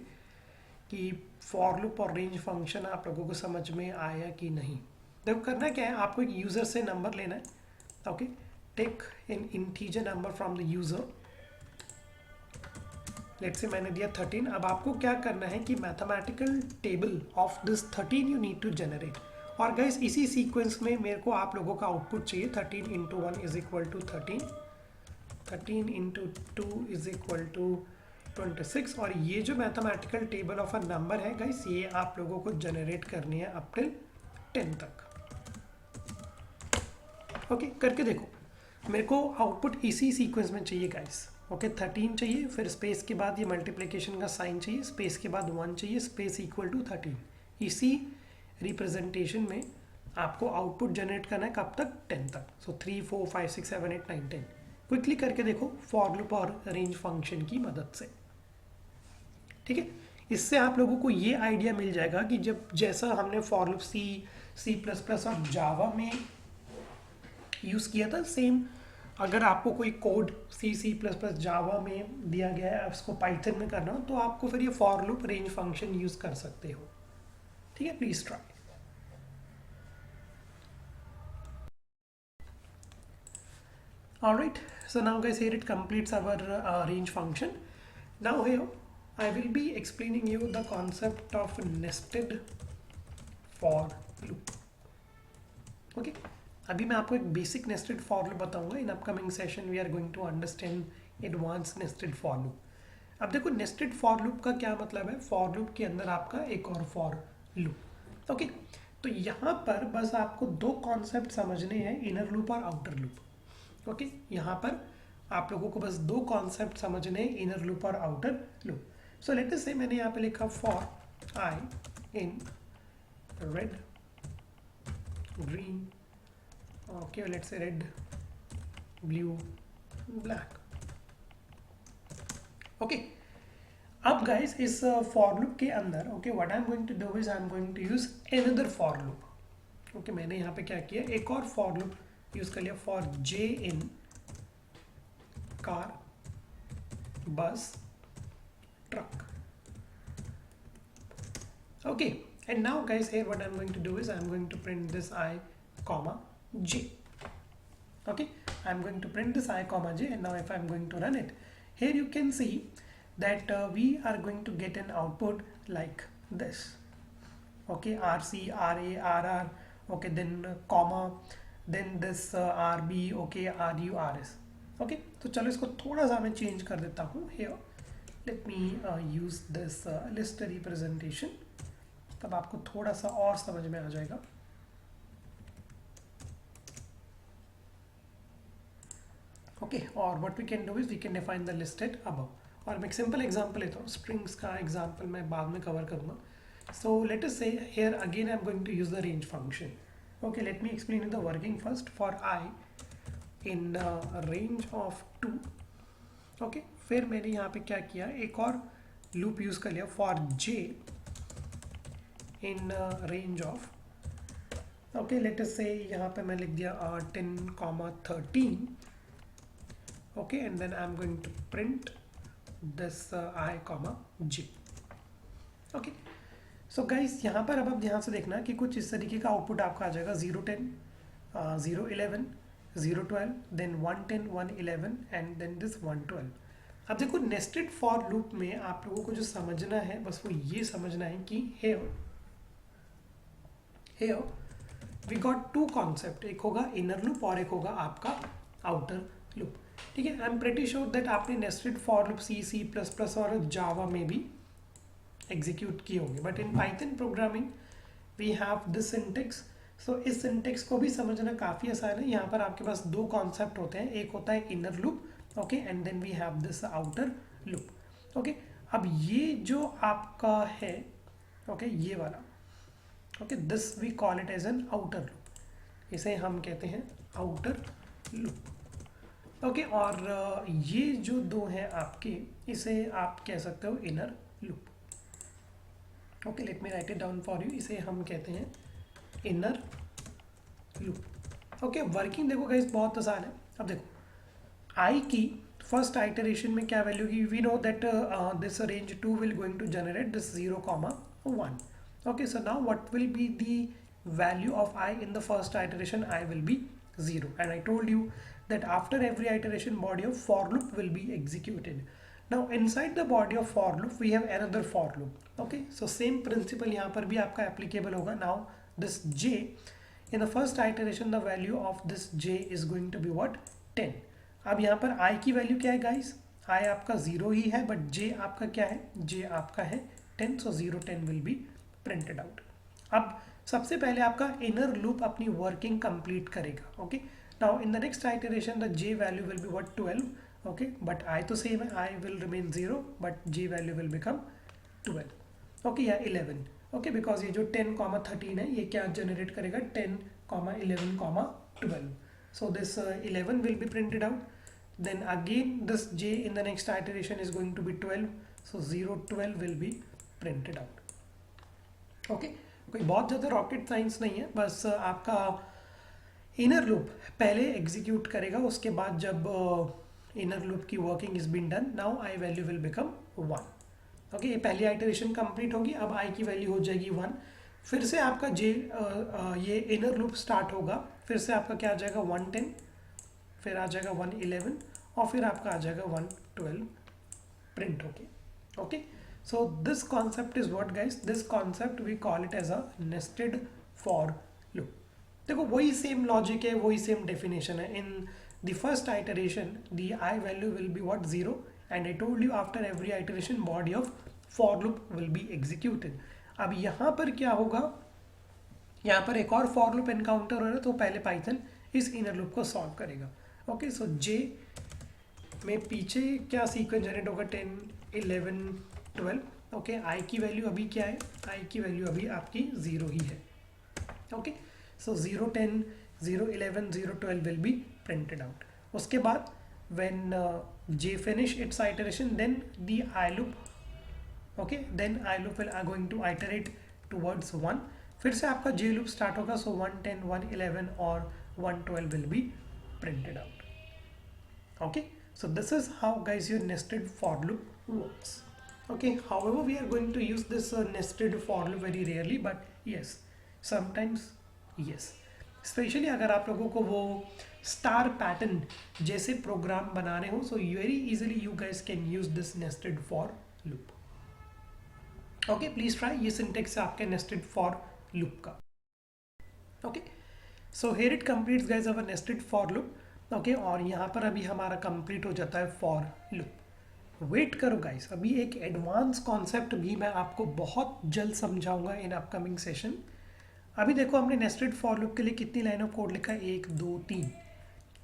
कि फॉर लूप और रेंज फंक्शन आप लोगों को समझ में आया कि नहीं. देखो करना क्या है, आपको एक यूज़र से नंबर लेना है. Okay take an integer number from the user. Let's say मैंने दिया 13. अब आपको क्या करना है कि mathematical table of this 13 you need to generate. और गाइस इसी सीक्वेंस में मेरे को आप लोगों का आउटपुट चाहिए. 13 into 1 is equal to 13, 13 into 2 is equal to 26. और ये जो mathematical table of a number है गाइस ये आप लोगों को जनरेट करनी है अप टिल 10 तक. ओके करके देखो मेरे को आउटपुट इसी सीक्वेंस में चाहिए गाइस. ओके 13 चाहिए, फिर स्पेस के बाद ये मल्टीप्लिकेशन का साइन चाहिए, स्पेस के बाद 1 चाहिए, स्पेस इक्वल टू 13। इसी रिप्रेजेंटेशन में आपको आउटपुट जनरेट करना है कब तक, 10 तक। सो 3 4 5 6 7 8 9 10। क्विकली करके देखो फॉर लूप और रेंज फंक्शन की मदद से। ठीक है, इससे आप लोगों को ये आइडिया मिल जाएगा कि जब जैसा हमने for loop C plus plus और जावा में यूज़ किया था, सेम अगर आपको कोई code C plus plus Java में दिया गया है, उसको पाइथन में करना हो, तो आपको फिर ये for loop range function use कर सकते हो। ठीक है, please try. Alright, so now guys, here it completes our range function. Now here I will be explaining you the concept of nested for loop. Okay, अभी मैं आपको एक बेसिक नेस्टेड फॉर लूप बताऊंगा। In upcoming session we are going to understand advance nested for loop. अब देखो नेस्टेड फॉर लूप का क्या मतलब है, फॉर लूप के अंदर आपका एक और फॉर लूप। ओके, तो यहाँ पर बस आपको दो कॉन्सेप्ट समझने हैं, इनर लूप और आउटर लूप। ओके, यहाँ पर आप लोगों को बस दो कॉन्सेप्ट समझने हैं, इनर लूप और आउटर लूप। सो लेट अस से मैंने यहाँ पे लिखा for I in red green, okay, let's say red, blue, black. Okay, अब guys इस for loop के अंदर okay, what I'm going to do is I'm going to use another for loop. okay, मैंने यहाँ पे क्या किया, एक और for loop यूज कर लिया, for j in car, bus, truck. Okay, and now guys here what I'm going to do is I'm going to print this I comma j. Okay, I'm going to print this I comma j, and now if I'm going to run it, here you can see that we are going to get an output like this. Okay, rc, ra, rr, okay, then comma, then this rb, okay, ru, rs. Okay, तो चलो इसको थोड़ा सा मैं चेंज कर देता हूँ। here let me use this list representation, तब आपको थोड़ा सा और समझ में आ जाएगा। ओके, और what we can do is we can define the listed above. और मैं एक सिंपल एग्जांपल लेता हूँ, स्ट्रिंग्स का एग्जांपल मैं बाद में कवर करूँगा। सो let us say here again I am going to use the range function. Okay, let me explain the working first. For I in range of 2। ओके, फिर मैंने यहाँ पे क्या किया, एक और लूप यूज कर लिया, for J in range of, okay, late us से यहाँ पे मैं लिख दिया 10, 13। okay, and then I'm going to print this I comma j. okay, so guys यहाँ पर अब आप ध्यान से देखना कि कुछ इस तरीके का आउटपुट आपका आ जाएगा, 0 10, 0 11, 0 12, then 1 10, 1 11 and then this 1 12। अब देखो नेस्टेड फॉर लूप में आप लोगों को जो समझना है बस वो ये समझना है कि here we got two concept, एक होगा इनर लूप और एक होगा आपका आउटर लूप। ठीक है, I am pretty sure that आपने nested for loop C plus plus और जावा में भी एग्जीक्यूट किए होंगे, but in Python programming we have this syntax. So इस सिंटेक्स को भी समझना काफ़ी आसान है। यहाँ पर आपके पास दो कॉन्सेप्ट होते हैं, एक होता है inner loop, okay, and then we have this outer loop. Okay, अब ये जो आपका है, ओके, ये वाला, okay, this we call it as an outer loop, इसे हम कहते हैं आउटर लूप। ओके, और ये जो दो हैं आपके, इसे आप कह सकते हो inner loop. Okay, let me right it down for you, इसे हम कहते हैं इनर लूप। ओके, वर्किंग देखो गाइस बहुत आसान है। अब देखो आई की फर्स्ट आइटरेशन में क्या वैल्यू की, we know that this range 2 will going to generate this 0,1। okay, so now what will be the value of I in the first iteration? I will be 0, and I told you that after every iteration body of for loop will be executed. Now inside the body of for loop we have another for loop. Okay, so same principle यहाँ पर भी आपका applicable होगा। Now this j in the first iteration the value of this j is going to be what, 10। अब यहाँ पर I की वैल्यू क्या है गाइस, I आपका 0 ही है, बट j आपका क्या है, j आपका है 10, so 0 10 will be printed out। अब सबसे पहले आपका इनर लूप अपनी वर्किंग कंप्लीट करेगा। Okay, now in the next iteration the j value will be what, 12। okay, but I तो same है, I will remain 0 but J value will become 12, okay, या 11, okay, because ये जो 10 13 है ये क्या generate करेगा 10 11 12, so this 11 will be printed out, then again this J in the next iteration is going to be 12, so 0 12 will be printed out, okay. कोई बहुत ज़्यादा रॉकेट साइंस नहीं है, बस आपका इनर लूप पहले एग्जीक्यूट करेगा, उसके बाद जब इनर लूप की working is been done, now I value will become 1, okay, ये पहली आइटरेशन कंप्लीट होगी, अब आई की वैल्यू हो जाएगी 1, फिर से आपका जे ये इनर लूप स्टार्ट होगा, फिर से आपका क्या आ जाएगा 110, फिर आ जाएगा 111 और फिर आपका आ जाएगा 112 प्रिंट होके, okay. So this concept is what guys, this concept we call it as a nested for loop. देखो वही सेम लॉजिक है, वही सेम डेफिनेशन है. In the first iteration the I value will be what 0 and I told you after every iteration body of for loop will be executed. अब यहाँ पर क्या होगा, यहाँ पर एक और फॉर लूप एनकाउंटर हो रहा है, तो पहले पाइथन इस इनर लूप को सॉल्व करेगा, ओके. सो जे में पीछे क्या सीक्वेंस जनरेट होगा 10 11 12, ओके. आई की वैल्यू अभी क्या है, आई की वैल्यू अभी आपकी 0 ही है, okay. So 0 10 0 11 0 12 will be printed out. उसके बाद when J finish its iteration, then the I loop, okay, then I loop will are going to iterate towards 1. फिर से आपका J loop start होगा, so 110 111 और 112 will be printed out, okay. So this is how guys your nested for loop works, okay. However, we are going to use this nested for loop very rarely, but yes, sometimes yes, specially अगर आप लोगों को वो स्टार पैटर्न जैसे प्रोग्राम बनाने हो, so very easily you guys can use this nested for loop, okay. Please try, ये सिंटेक्स है आपके नेस्टेड फॉर लूप का, okay. So here it completes guys our nested for loop, okay. और यहाँ पर अभी हमारा कंप्लीट हो जाता है फॉर लूप. वेट करो गाइस, अभी एक एडवांस कॉन्सेप्ट भी मैं आपको बहुत जल्द समझाऊंगा इन अपकमिंग सेशन. अभी देखो हमने नेस्टेड फॉर लूप के लिए कितनी लाइन ऑफ कोड लिखा है, 1 2 3.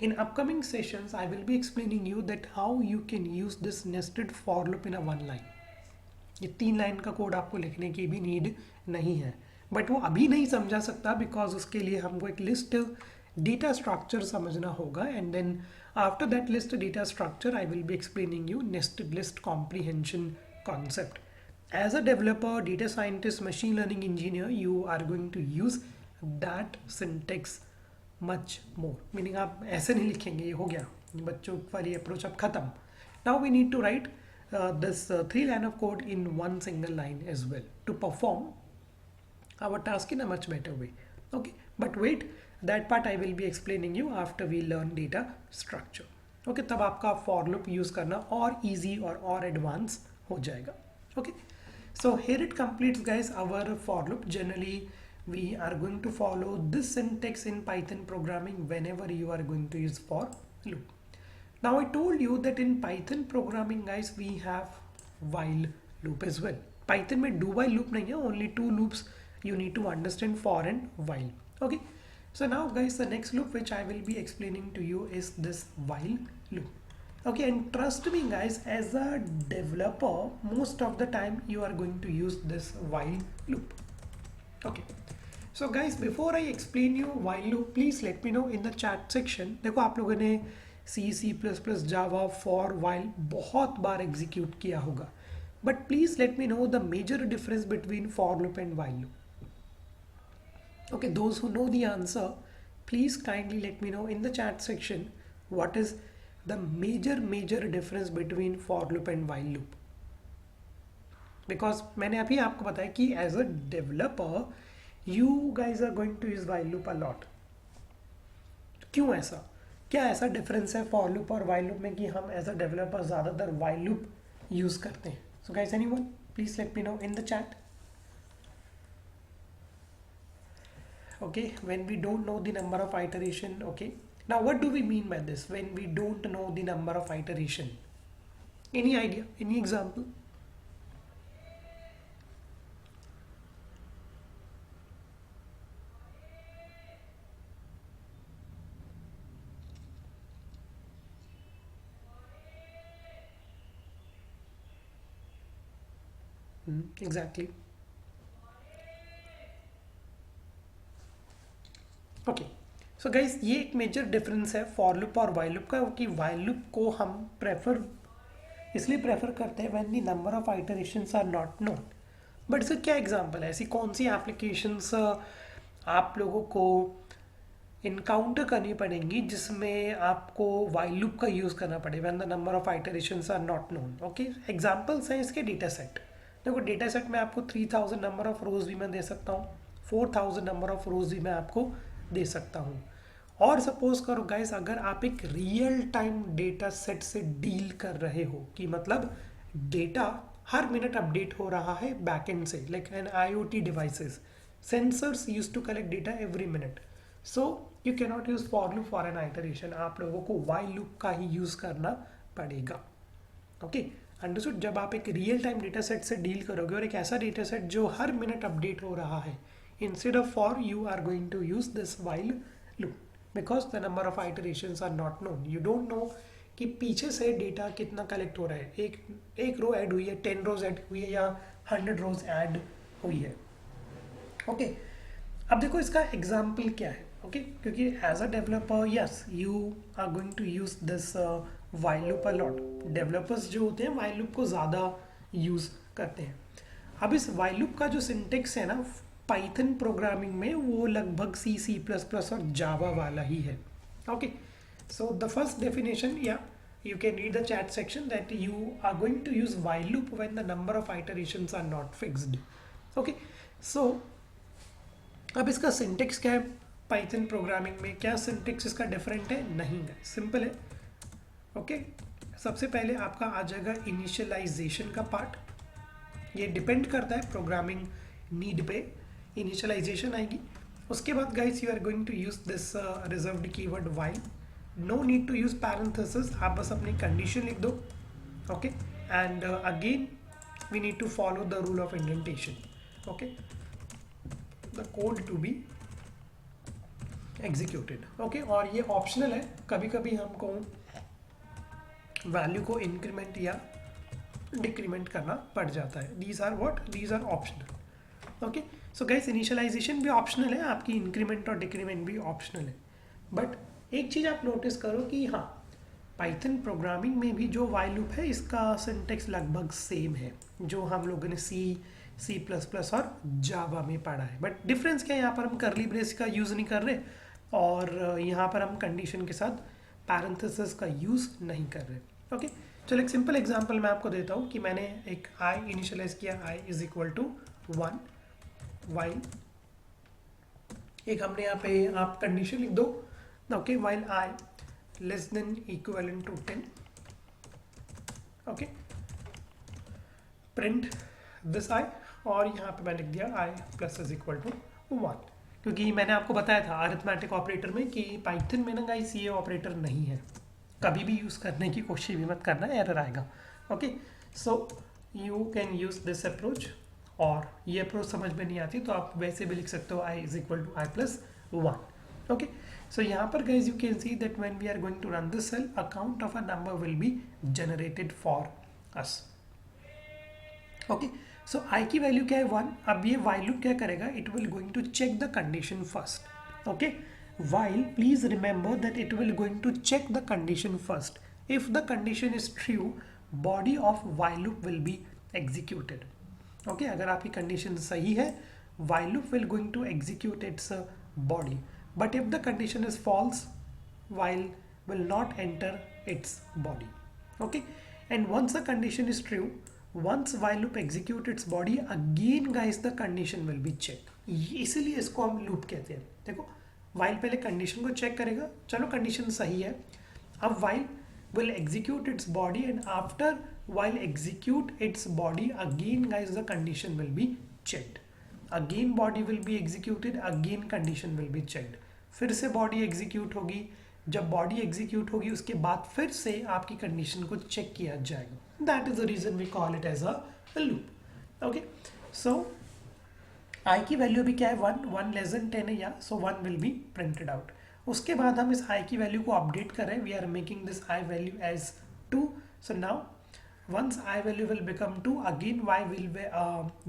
In upcoming sessions I will be explaining you that how you can use this nested for loop in a 1 line. ये 3 लाइन का कोड आपको लिखने की भी नीड नहीं है, बट वो अभी नहीं समझा सकता बिकॉज उसके लिए हमको एक लिस्ट डेटा स्ट्रक्चर समझना होगा, and then after that list data structure I will be explaining you nested list comprehension concept. As a developer, data scientist, machine learning engineer, you are going to use that syntax much more. Meaning आप ऐसे नहीं लिखेंगे, ये हो गया बच्चों वाली अप्रोच अब खत्म. Now we need to write this 3 line of code in one single line as well to perform our task in a much better way. Okay, but wait, that part I will be explaining you after we learn data structure. Okay, तब आपका for loop use करना और easy और advanced हो जाएगा. Okay. So here it completes guys our for loop. Generally we are going to follow this syntax in Python programming whenever you are going to use for loop. Now I told you that in Python programming guys we have while loop as well. Python में do while loop नहीं है, only 2 loops you need to understand, for and while, okay. So now guys the next loop which I will be explaining to you is this while loop. Okay, and trust me guys, as a developer most of the time you are going to use this while loop, okay. So guys before I explain you while loop, please let me know in the chat section. देखो आप लोगों ने C++, Java, for, while बहुत बार execute किया होगा, but please let me know the major difference between for loop and while loop. Okay, those who know the answer, please kindly let me know in the chat section what is the major difference between for loop and while loop. Because मैंने अभी आपको बताया कि as a developer you guys are going to use while loop a lot. क्यों ऐसा, क्या ऐसा डिफरेंस है for loop और while loop में कि हम as a developer ज़्यादातर while loop यूज़ करते हैं? So guys, anyone please let me know in the chat. Okay, when we don't know the number of iteration, okay. Now what do we mean by this when we don't know the number of iteration? Any idea? Any example? Exactly. Okay, so guys ये एक मेजर डिफरेंस है फॉर लूप और वाइल लूप का, कि वाइल लूप को हम प्रेफर इसलिए प्रेफर करते हैं when the number of iterations are not known. But इसका क्या एग्जांपल है, ऐसी कौन सी एप्लीकेशंस आप लोगों को इनकाउंटर करनी पड़ेंगी जिसमें आपको वाइल लूप का यूज़ करना पड़े when the number of iterations are not known. Okay, examples हैं इसके डेटा सेट। देखो डेटा सेट में आपको 3000 नंबर ऑफ रोज भी मैं दे सकता हूँ, 4000 नंबर ऑफ रोज भी मैं आपको दे सकता हूँ। और सपोज करो गाइस, अगर आप एक रियल टाइम डेटा सेट से डील कर रहे हो, कि मतलब डेटा हर मिनट अपडेट हो रहा है बैकएंड से, like an IoT devices, sensors use to collect data every minute, so you can not use for loop for an iteration, आप लोगों को वाइल लूप का ही यूज करना पड़ेगा। Okay, understood. जब आप एक रियल टाइम डेटा सेट से डील करोगे और एक ऐसा डेटा सेट जो हर मिनट अपडेट हो रहा है, instead of for you are going to use this while loop because the number of iterations are not known. You don't know कि पीछे से डेटा कितना कलेक्ट हो रहा है, एक रो ऐड हुई है, 10 रोज ऐड हुई है, या 100 रोज ऐड हुई है। ओके, अब देखो इसका एग्जाम्पल क्या है। ओके, क्योंकि as a developer yes you are going to use this while loop a lot. Developers जो होते हैं वाइल लूप को ज़्यादा यूज़ करते हैं। अब इस वाइल लूप का जो सिंटेक्स है ना पाइथन प्रोग्रामिंग में, वो लगभग C++ और जावा वाला ही है। Okay, so the first definition, या you can read the chat section, that you are going to use while loop when the number of iterations are not fixed. Okay, so अब इसका सिंटेक्स क्या है पाइथन प्रोग्रामिंग में, क्या सिंटेक्स इसका डिफरेंट है? नहीं है, सिंपल है। ओके, सबसे पहले आपका आ जाएगा इनिशियलाइजेशन का पार्ट, ये डिपेंड करता है प्रोग्रामिंग नीड पे, इनिशियलाइजेशन आएगी। उसके बाद guys you are going to use this reserved keyword while, no need to use parenthesis, आप बस अपनी कंडीशन लिख दो। Okay, and again we need to follow the rule of indentation. Okay, the code to be executed. Okay, और ये ऑप्शनल है, कभी कभी हमको वैल्यू को इंक्रीमेंट या डिक्रीमेंट करना पड़ जाता है। These are what, these are optional. Okay, so guys initialization भी ऑप्शनल है, आपकी इंक्रीमेंट और डिक्रीमेंट भी ऑप्शनल है। बट एक चीज़ आप नोटिस करो कि हाँ, पाइथन प्रोग्रामिंग में भी जो वाइल लूप है इसका सिंटेक्स लगभग सेम है जो हम लोगों ने C++ और जावा में पढ़ा है। बट डिफरेंस क्या है, यहाँ पर हम करली ब्रेस का यूज़ नहीं कर रहे और यहाँ पर हम कंडीशन के साथ पैरेंथेसिस का यूज़ नहीं कर रहे। ओके, चलो एक सिंपल एग्जांपल मैं आपको देता हूँ कि मैंने एक i इनिशियलाइज किया, i is equal to 1, while एक हमने यहाँ पे आप कंडीशन लिख दो। Okay, while i less than equivalent to 10, okay, print this i, और यहाँ पे मैंने लिख दिया i plus is equal to 1, क्योंकि मैंने आपको बताया था अरिथमेटिक ऑपरेटर में कि पाइथन में ना गाइस ये ऑपरेटर नहीं है, कभी भी यूज़ करने की कोशिश भी मत करना, एरर आएगा। Okay, so you can use this approach, और ये अप्रोच समझ में नहीं आती तो आप वैसे भी लिख सकते हो i is equal to i plus 1। Okay, so यहाँ पर guys you can see that when we are going to run this cell, a count of a number will be generated for us. Okay, so i की वैल्यू क्या है 1। अब ये while लूप क्या करेगा, it will going to check the condition first. Okay, while please remember that it will going to check the condition first. If the condition is true, body of while loop will be executed. Okay, अगर आपकी condition सही है, while loop will going to execute its body. But if the condition is false, while will not enter its body. Okay, and once the condition is true, once while loop execute its body, again guys the condition will be checked. इसीलिए इसको हम loop कहते हैं। देखो, वाइल पहले कंडीशन को चेक करेगा, चलो कंडीशन सही है, अब while will execute its body, and after while execute its body again guys the condition will be checked, again body will be executed, again condition will be checked, फिर से बॉडी एग्जीक्यूट होगी, जब बॉडी एग्जीक्यूट होगी उसके बाद फिर से आपकी कंडीशन को चेक किया जाएगा। That is the reason we call it as a loop. Okay, so i की वैल्यू भी क्या है 1 लेस देन 10 है, या so 1 will be printed out. उसके बाद हम इस i की वैल्यू को अपडेट कर रहे हैं, we are making this i value as 2, so now once I value will become 2, again y will be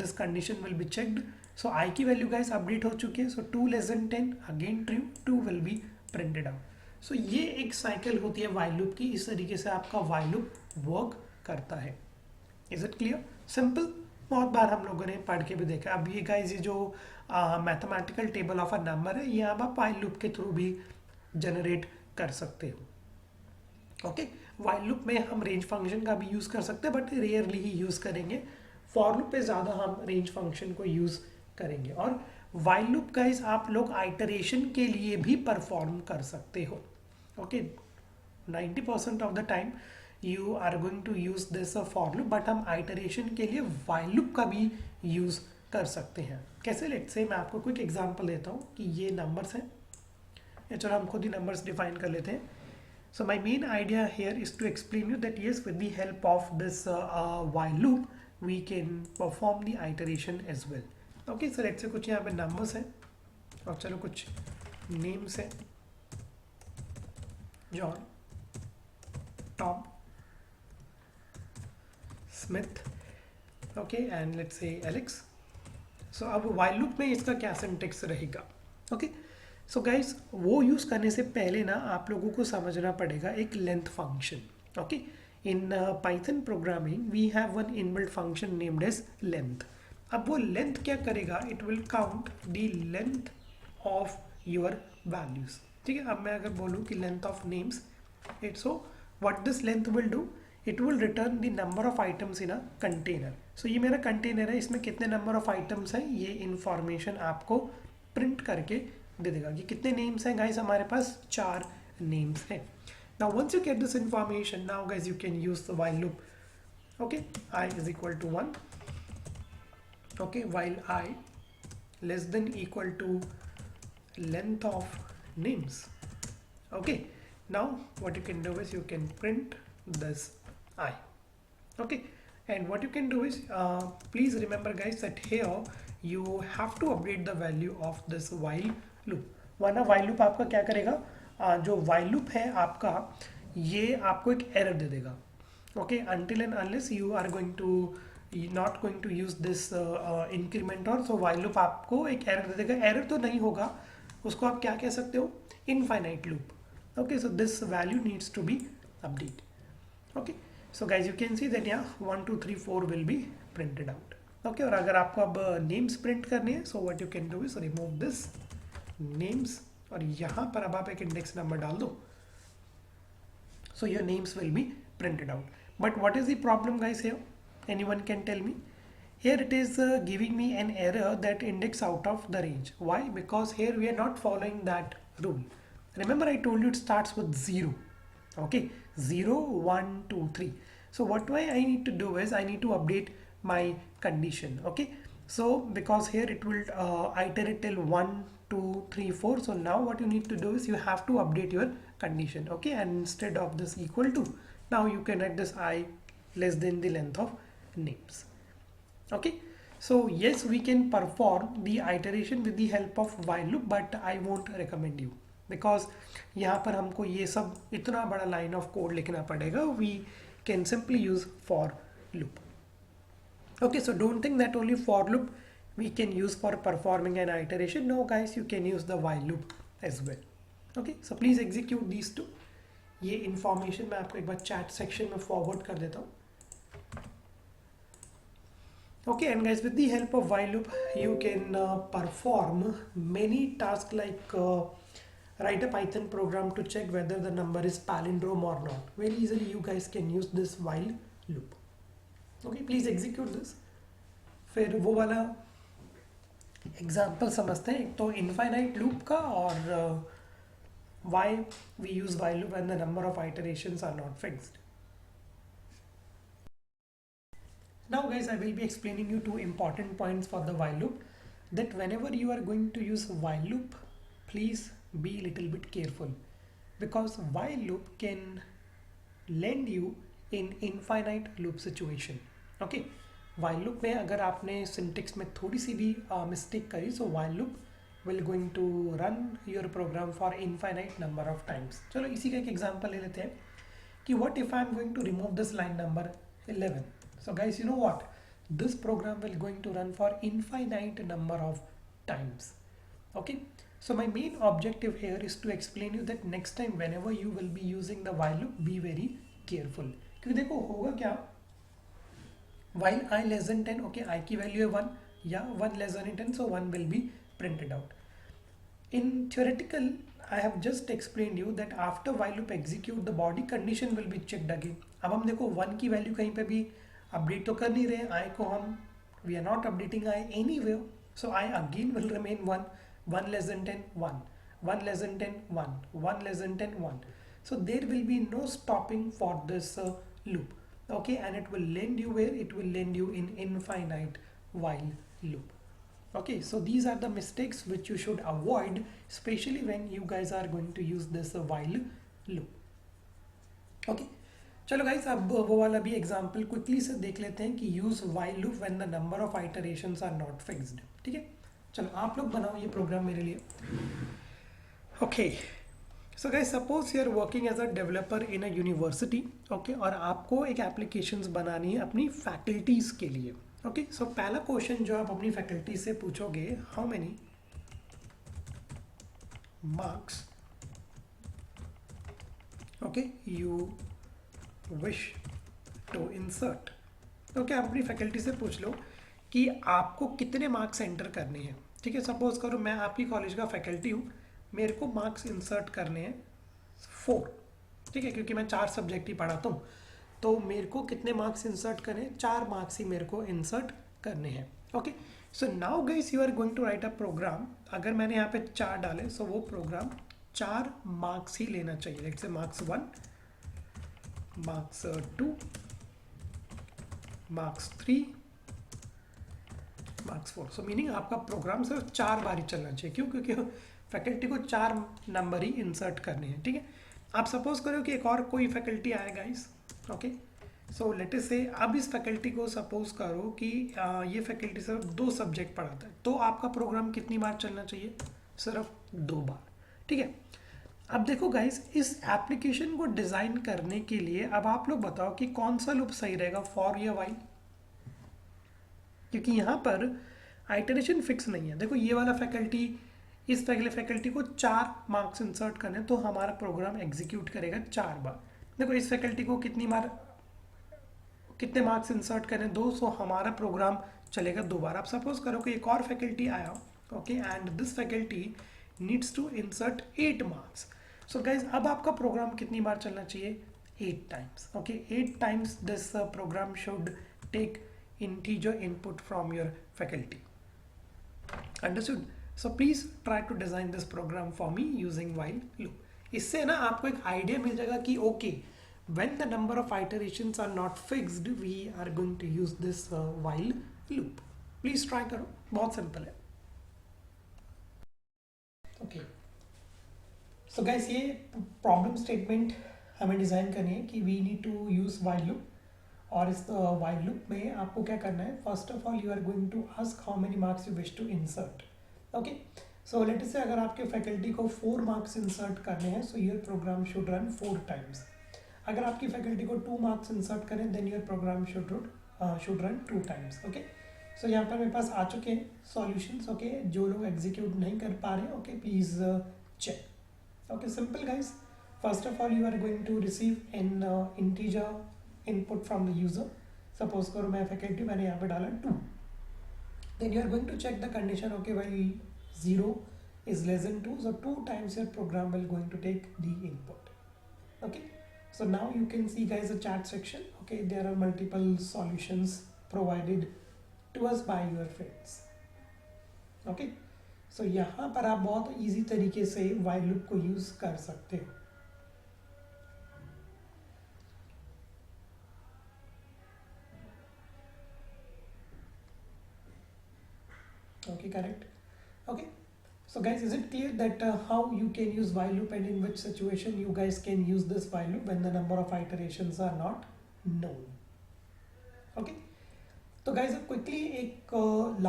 this condition will be checked. So I की value guys update हो चुकी है. So 2 less than 10 again true, 2 will be printed out. So ये एक साइकिल होती है while loop की. इस तरीके से आपका while loop वर्क करता है. Is it clear? सिंपल. बहुत बार हम लोगों ने पढ़ के भी देखा. अब ये गाइस ये जो mathematical table of a number है, ये आप वाइल लूप के थ्रू भी जनरेट कर सकते हो. ओके, वाइल लूप में हम रेंज फंक्शन का भी यूज़ कर सकते हैं, बट रेयरली ही यूज़ करेंगे. फॉर लूप पे ज़्यादा हम रेंज फंक्शन को यूज़ करेंगे. और वाइल लूप गाइस आप लोग आइटरेशन के लिए भी परफॉर्म कर सकते हो. Okay, 90% of the time you are going to use this for loop, but हम आइटरेशन के लिए वाइल लूप का भी यूज कर सकते हैं. कैसे? लेट्स से मैं आपको क्विक एग्जांपल देता हूँ कि ये नंबर्स हैं. या चलो हम खुद ही नंबर्स डिफाइन कर लेते हैं. So my main idea here is to explain you that yes with the help of this while loop we can perform the iteration as well. Okay, so let's say कुछ यहाँ पे नंबर्स हैं और चलो कुछ नेम्स हैं. John, Tom, Smith, okay, and let's say Alex. So अब वाइल लूप में इसका क्या सिंटेक्स रहेगा? ओके, सो गाइस वो यूज़ करने से पहले ना आप लोगों को समझना पड़ेगा एक length function. Okay, in Python programming we have one inbuilt function named as length. अब वो लेंथ क्या करेगा? It will count the length of your values. ठीक है, अब मैं अगर बोलूँ कि length of names, it's so what this length will do, it will return the number of items in a container. So ये मेरा कंटेनर है, इसमें कितने नंबर ऑफ आइटम्स हैं ये इंफॉर्मेशन आपको प्रिंट करके दे देगा. कि कितने नेम्स हैं गाइस? हमारे पास 4 नेम्स हैं. Now once you get this information, now guys you can use the while loop. Okay, I is equal to 1. Okay, while I less than equal to length of names. Okay, now what you can do is you can print this I. Okay, and what you can do is please remember guys that here you have to update the value of this while loop. वरना while loop आपका क्या करेगा? जो while loop है आपका, ये आपको एक error दे देगा. Okay, until and unless you are going to not going to use this increment or, so while loop आपको एक error दे देगा. error तो नहीं होगा, उसको आप क्या कह सकते हो? Infinite loop. Okay, so this value needs to be updated. Okay, so guys you can see that yeah 1 2 3 4 will be printed out. Okay, और अगर आपको अब names print करने हैं, so what you can do is remove this names और यहाँ पर अब आप एक index number डाल दो. So your names will be printed out. But what is the problem guys here? Anyone can tell me? Here it is giving me an error that index out of the range. Why? Because here we are not following that rule. Remember I told you it starts with 0. Okay, 0 1 2 3. So what I need to do is I need to update my condition. Okay, so because here it will iterate till 1 2 3 4. So now what you need to do is you have to update your condition. Okay, and instead of this equal to, now you can write this I less than the length of names. Okay, so yes we can perform the iteration with the help of while loop, but I won't recommend you because यहाँ पर हमको ये सब इतना बड़ा line of code लिखना पड़ेगा. We can simply use for loop. Okay, so don't think that only for loop we can use for performing an iteration. No guys, you can use the while loop as well. Okay, so please execute these two. ये information मैं आपको एक बार chat section में forward कर देता हूँ. Okay, and guys with the help of while loop you can perform many tasks like write a Python program to check whether the number is palindrome or not. Very easily you guys can use this while loop. Okay, please execute this. फिर वो वाला एग्जाम्पल समझते हैं, एक तो इनफाइनाइट लूप का और why we use while loop when the number of iterations are not fixed. Now guys I will be explaining you 2 important points for the while loop, that whenever you are going to use while loop please be little bit careful, because while loop can land you in infinite loop situation. Okay, while loop में अगर आपने syntax में थोड़ी सी भी mistake करी, so while loop will going to run your program for infinite number of times. चलो इसी का एक example ले लेते हैं कि what if I am going to remove this line number 11. So guys, you know what? This program will going to run for infinite number of times. Okay. So my main objective here is to explain you that next time whenever you will be using the while loop, be very careful. क्योंकि देखो होगा क्या, while I less than 10, okay, I की value है 1 या 1 less than 10, so 1 will be printed out. In theoretical, I have just explained you that after while loop execute, the body condition will be checked again. अब हम देखो 1 की वैल्यू कहीं पे भी अपडेट तो कर नहीं रहे, I को हम we are not updating I anywhere, so I again will remain 1, 1 less than 10, 1, 1 less than 10, 1, 1 less than 10, 1. So there will be no stopping for this loop. Okay, and it will lend you where it will lend you in infinite while loop. Okay, so these are the mistakes which you should avoid, especially when you guys are going to use this while loop. Okay, चलो guys, अब वो वाला भी एग्जाम्पल क्विकली से देख लेते हैं कि use while loop when the number of iterations are not fixed. ठीक है, चलो आप लोग बनाओ ये प्रोग्राम मेरे लिए. Okay, so guys, suppose you are working as a developer in a university. Okay, और आपको एक applications बनानी है अपनी faculties के लिए. ओके, सो पहला क्वेश्चन जो आप अपनी फैकल्टी से पूछोगे, how many marks okay you wish to insert. Okay, आप अपनी फैकल्टी से पूछ लो कि आपको कितने मार्क्स एंटर करने हैं. ठीक है, सपोज करो मैं आपकी कॉलेज का फैकल्टी हूँ, मेरे को मार्क्स इंसर्ट करने हैं 4. ठीक है, क्योंकि मैं 4 सब्जेक्ट ही पढ़ाता हूँ, तो मेरे को कितने मार्क्स इंसर्ट करने हैं, 4 मार्क्स ही मेरे को इंसर्ट करने हैं. Okay, so now guys you are going to write a program. अगर मैंने यहाँ पे 4 डाले, सो वो प्रोग्राम 4 मार्क्स ही लेना चाहिए. Let's say marks 1, marks 2, marks 3, marks 4. So meaning आपका प्रोग्राम सिर्फ 4 बार ही चलना चाहिए. क्यों? क्योंकि फैकल्टी को 4 नंबर ही इंसर्ट करने हैं. ठीक है, आप सपोज करो कि एक और कोई फैकल्टी आए guys. Okay, so let us से अब इस फैकल्टी को सपोज करो कि ये फैकल्टी सिर्फ 2 सब्जेक्ट पढ़ाता है, तो आपका प्रोग्राम कितनी बार चलना चाहिए? सिर्फ 2 बार. ठीक है, अब देखो गाइस, इस एप्लीकेशन को डिज़ाइन करने के लिए अब आप लोग बताओ कि कौन सा लूप सही रहेगा, फॉर या वाइल. क्योंकि यहाँ पर आइटरेशन फिक्स नहीं है. देखो ये वाला फैकल्टी, इस पहले फैकल्टी को 4 मार्क्स इंसर्ट करने, तो हमारा प्रोग्राम एग्जीक्यूट करेगा 4 बार. देखो इस फैकल्टी को कितने मार्क्स इंसर्ट करें, 2, सो हमारा प्रोग्राम चलेगा 2 बार. आप सपोज करो कि एक और फैकल्टी आया, okay, and this faculty needs to insert 8 marks. So guys अब आपका प्रोग्राम कितनी बार चलना चाहिए? 8 times. Okay, 8 times this program should take integer input from your faculty. Understood? So please try to design this program for me using while loop. इससे ना आपको एक आइडिया मिल जाएगा कि okay, when the number of iterations are not fixed, we are going to use this while loop. Please try करो, बहुत सिंपल है. ओके, सो गाइस ये प्रॉब्लम स्टेटमेंट हमें डिज़ाइन करनी है कि we need to use while loop. और इस while loop में आपको क्या करना है? First of all you are going to ask how many marks you wish to insert. Okay, so let say अगर आपके फैकल्टी को 4 मार्क्स इंसर्ट करने हैं, so your program should run 4 times. अगर आपकी फैकल्टी को 2 मार्क्स इंसर्ट करें, then your program should run 2 times. Okay, so यहाँ पर मेरे पास आ चुके हैं सॉल्यूशंस. ओके, जो लोग एग्जीक्यूट नहीं कर पा रहे, okay please check. Okay, simple guys. First of all you are going to receive an integer input from the user. Suppose करो मैं फैकल्टी, मैंने यहाँ पे डाला 2. Then you are going to check the condition. Okay, while 0 is less than 2, so 2 times your program will going to take the input. Okay, so now you can see guys the chat section. Okay, there are multiple solutions provided to us by your friends. Okay, so यहाँ पर आप बहुत easy तरीके से while loop को use कर सकते हो. Okay, correct. Okay, so guys, is it clear that how you can use while loop and in which situation you guys can use this while loop when the number of iterations are not known? Okay, तो guys अब quickly एक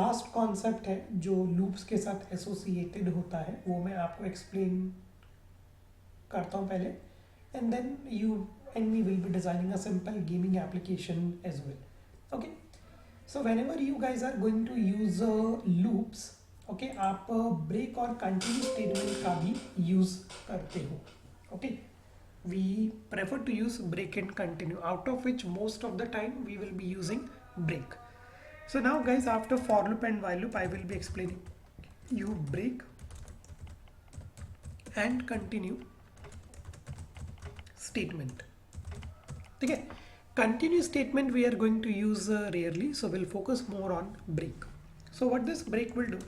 last concept है जो loops के साथ associated होता है, वो मैं आपको explain करता हूँ पहले, and then you and we will be designing a simple gaming application as well. Okay, so whenever you guys are going to use loops, okay, आप break और continue statement का भी use करते हो. Okay, we prefer to use break and continue, out of which most of the time we will be using break. So now guys, after for loop and while loop, I will be explaining you break and continue statement. Okay, continue statement we are going to use rarely, so we'll focus more on break. So what this break will do,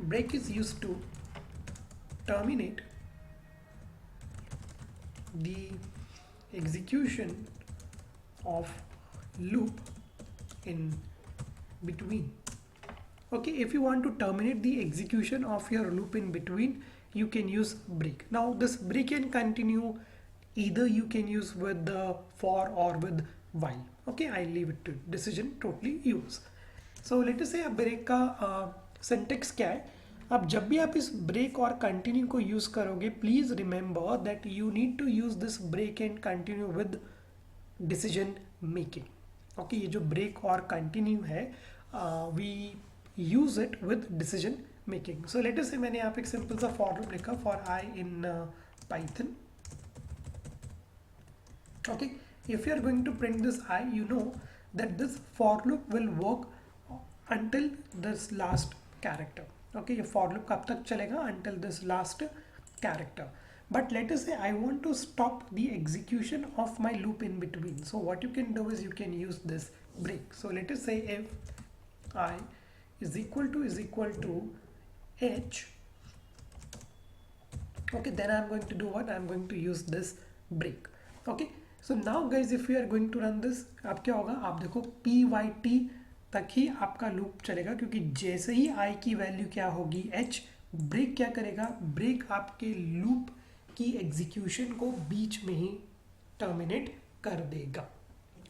break is used to terminate the execution of loop in between. Okay, if you want to terminate the execution of your loop in between, you can use break. Now this break and continue, either you can use with the for or with while. Okay, I leave it to decision totally yours. So let us say a break का सिंटेक्स क्या है. अब जब भी आप इस ब्रेक और कंटिन्यू को यूज करोगे, please remember that you need to use this break and continue with decision making. Okay, ये जो ब्रेक और कंटिन्यू है, we use it with decision making. So let us say मैंने यहाँ पे एक सिंपल सा फॉर लूप लिखा, for I in Python. Okay, if you are going to print this I, you know that this for loop will work until this last character. Okay, ये for loop कब तक चलेगा? Until this last character. But let us say I want to stop the execution of my loop in between. So what you can do is you can use this break. So let us say if I is equal to h. Okay, then I'm going to do what? I'm going to use this break. Okay, so now guys, if we are going to run this, आप क्या होगा, आप देखो pyt तक ही आपका लूप चलेगा, क्योंकि जैसे ही i की वैल्यू क्या होगी h, ब्रेक क्या करेगा, ब्रेक आपके लूप की एग्जीक्यूशन को बीच में ही टर्मिनेट कर देगा.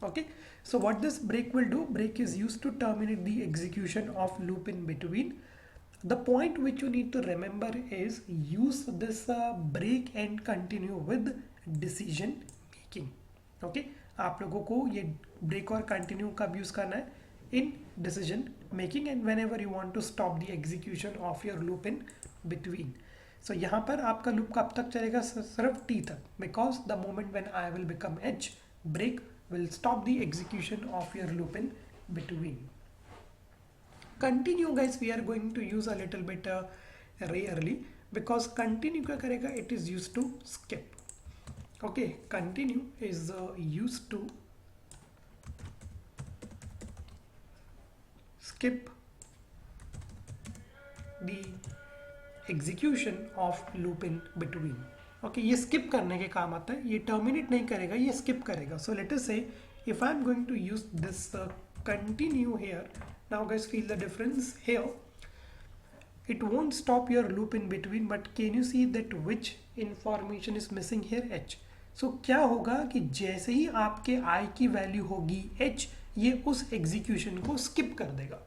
Okay, so what this break will do, break is used to terminate the execution of loop in between. The point which you need to remember is use this break and continue with decision making. Okay, आप लोगों को ये ब्रेक और कंटिन्यू कब यूज करना है, in decision making, and whenever you want to stop the execution of your loop in between. So यहाँ पर आपका लूप कब तक चलेगा, सिर्फ टी तक, because the moment when I will become H, break will stop the execution of your loop in between. Continue guys, we are going to use a little bit rarely, because continue क्या करेगा, it is used to skip. Okay, continue is used to skip the execution of loop in between. Okay, ये स्किप करने के काम आता है, ये टर्मिनेट नहीं करेगा, ये स्किप करेगा. सो let us say if I am going to use this continue here, now guys feel the difference here. It won't stop your loop in between, but can you see that which information is missing here, H. So क्या होगा कि जैसे ही आपके आई की वैल्यू होगी एच, ये उस एग्जीक्यूशन को स्किप कर देगा.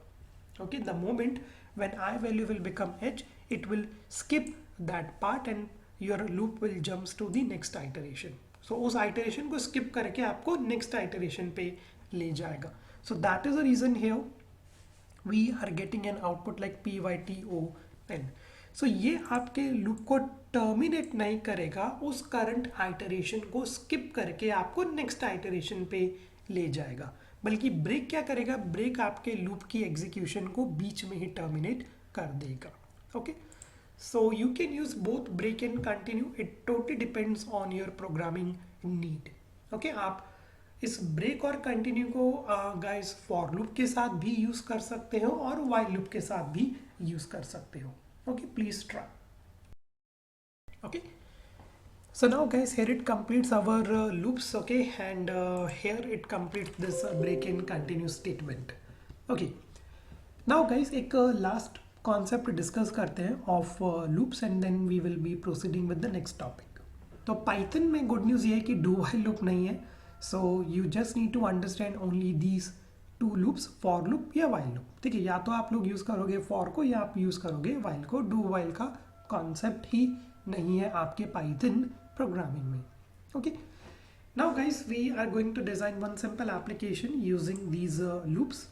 Okay, the moment when I value will become H, it will skip that part and your loop will jumps to the next iteration. So उस iteration को skip करके आपको next iteration पे ले जाएगा. So that is the reason here we are getting an output like pyton. So ये आपके loop को terminate नहीं करेगा, उस current iteration को skip करके आपको next iteration पे ले जाएगा. बल्कि break क्या करेगा, break आपके loop की execution को बीच में ही terminate कर देगा. Okay. So you can use both break and continue. It totally depends on your programming need. Okay, आप इस break और continue को guys for loop के साथ भी use कर सकते हो और while loop के साथ भी use कर सकते हो. Okay, please try. Okay, so now guys, here it completes our loops. Okay, and here it completes this break and continue statement. Okay, now guys, एक last कॉन्सेप्ट डिस्कस करते हैं of loops, and then we will be proceeding with the next topic. तो पाइथन में गुड न्यूज़ ये है कि डू वाइल लूप नहीं है. So you just need to understand only these two loops, for loop या वाइल लूप. ठीक है, या तो आप लोग यूज़ करोगे फॉर को या आप यूज़ करोगे वाइल को. डू वाइल का कॉन्सेप्ट ही नहीं है आपके पाइथन प्रोग्रामिंग में. Okay, now guys, we are going to design one simple application using these loops.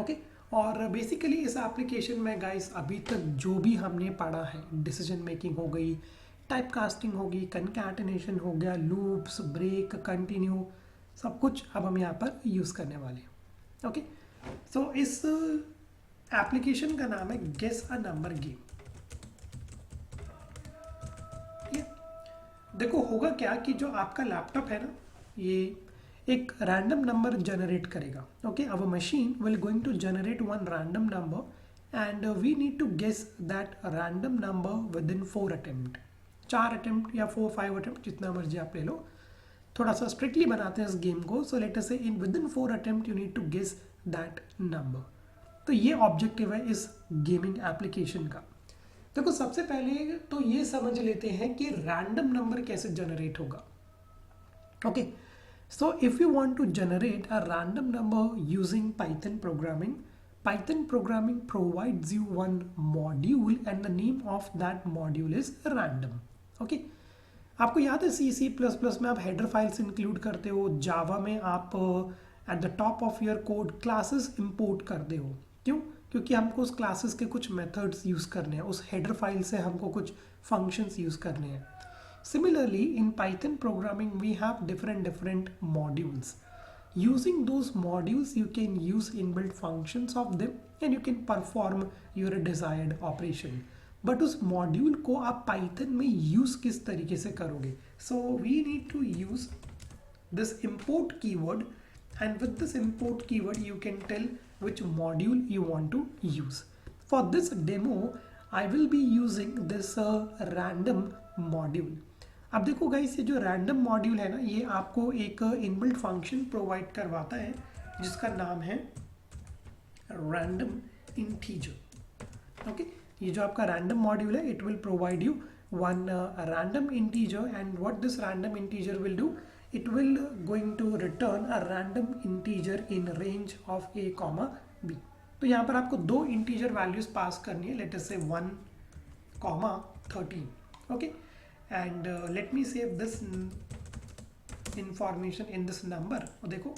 Okay, और बेसिकली इस एप्लीकेशन में गाइस अभी तक जो भी हमने पढ़ा है, डिसीजन मेकिंग हो गई, टाइप कास्टिंग होगी, कंकैटिनेशन हो गया, लूप्स, ब्रेक, कंटिन्यू, सब कुछ अब हम यहाँ पर यूज़ करने वाले हैं. ओके, सो इस एप्लीकेशन का नाम है गेस अ नंबर गेम. देखो होगा क्या कि जो आपका लैपटॉप है ना, ये एक रैंडम नंबर जनरेट करेगा. Okay, our machine will going to generate one random number and we need to guess that random number with in 4 attempt. 4 attempt या 4-5 अटेम्प्ट, जितना मर्जी आप ले लो. थोड़ा सा स्ट्रिक्टली बनाते हैं इस गेम को. सो let us say in with in 4 attempt you need to guess that number. तो ये ऑब्जेक्टिव है इस गेमिंग एप्लीकेशन का. देखो सबसे पहले तो ये समझ लेते हैं कि रैंडम नंबर कैसे जनरेट होगा. Okay, so if you want to generate a random number using Python programming provides you one module and the name of that module is random. Okay, आपको याद है C++ में आप हेडर फाइल्स इंक्लूड करते हो, जावा में आप at the top of your code classes import करते हो. क्यों? क्योंकि हमको उस क्लासेस के कुछ मेथड्स यूज़ करने हैं, उस हेडर फाइल से हमको कुछ फंक्शंस यूज़ करने हैं. Similarly in Python programming we have different modules. Using those modules you can use inbuilt functions of them and you can perform your desired operation. But उस मॉड्यूल को आप पाइथन में यूज़ किस तरीके से करोगे? So we need to use this import keyword, and with this import keyword you can tell which module you want to use. For this demo I will be using this random module. अब देखो गाइस, ये जो रैंडम मॉड्यूल है ना, ये आपको एक इनबिल्ट फंक्शन प्रोवाइड करवाता है जिसका नाम है रैंडम इंटीजर. ओके, ये जो आपका रैंडम मॉड्यूल है, it will provide you one random integer and what this random integer will do, it will going to return a random integer in range of a comma b. तो यहाँ पर आपको दो इंटीजर वैल्यूज पास करनी है, लेट अस से 1, 13. Okay, and let me save this information in this number. और देखो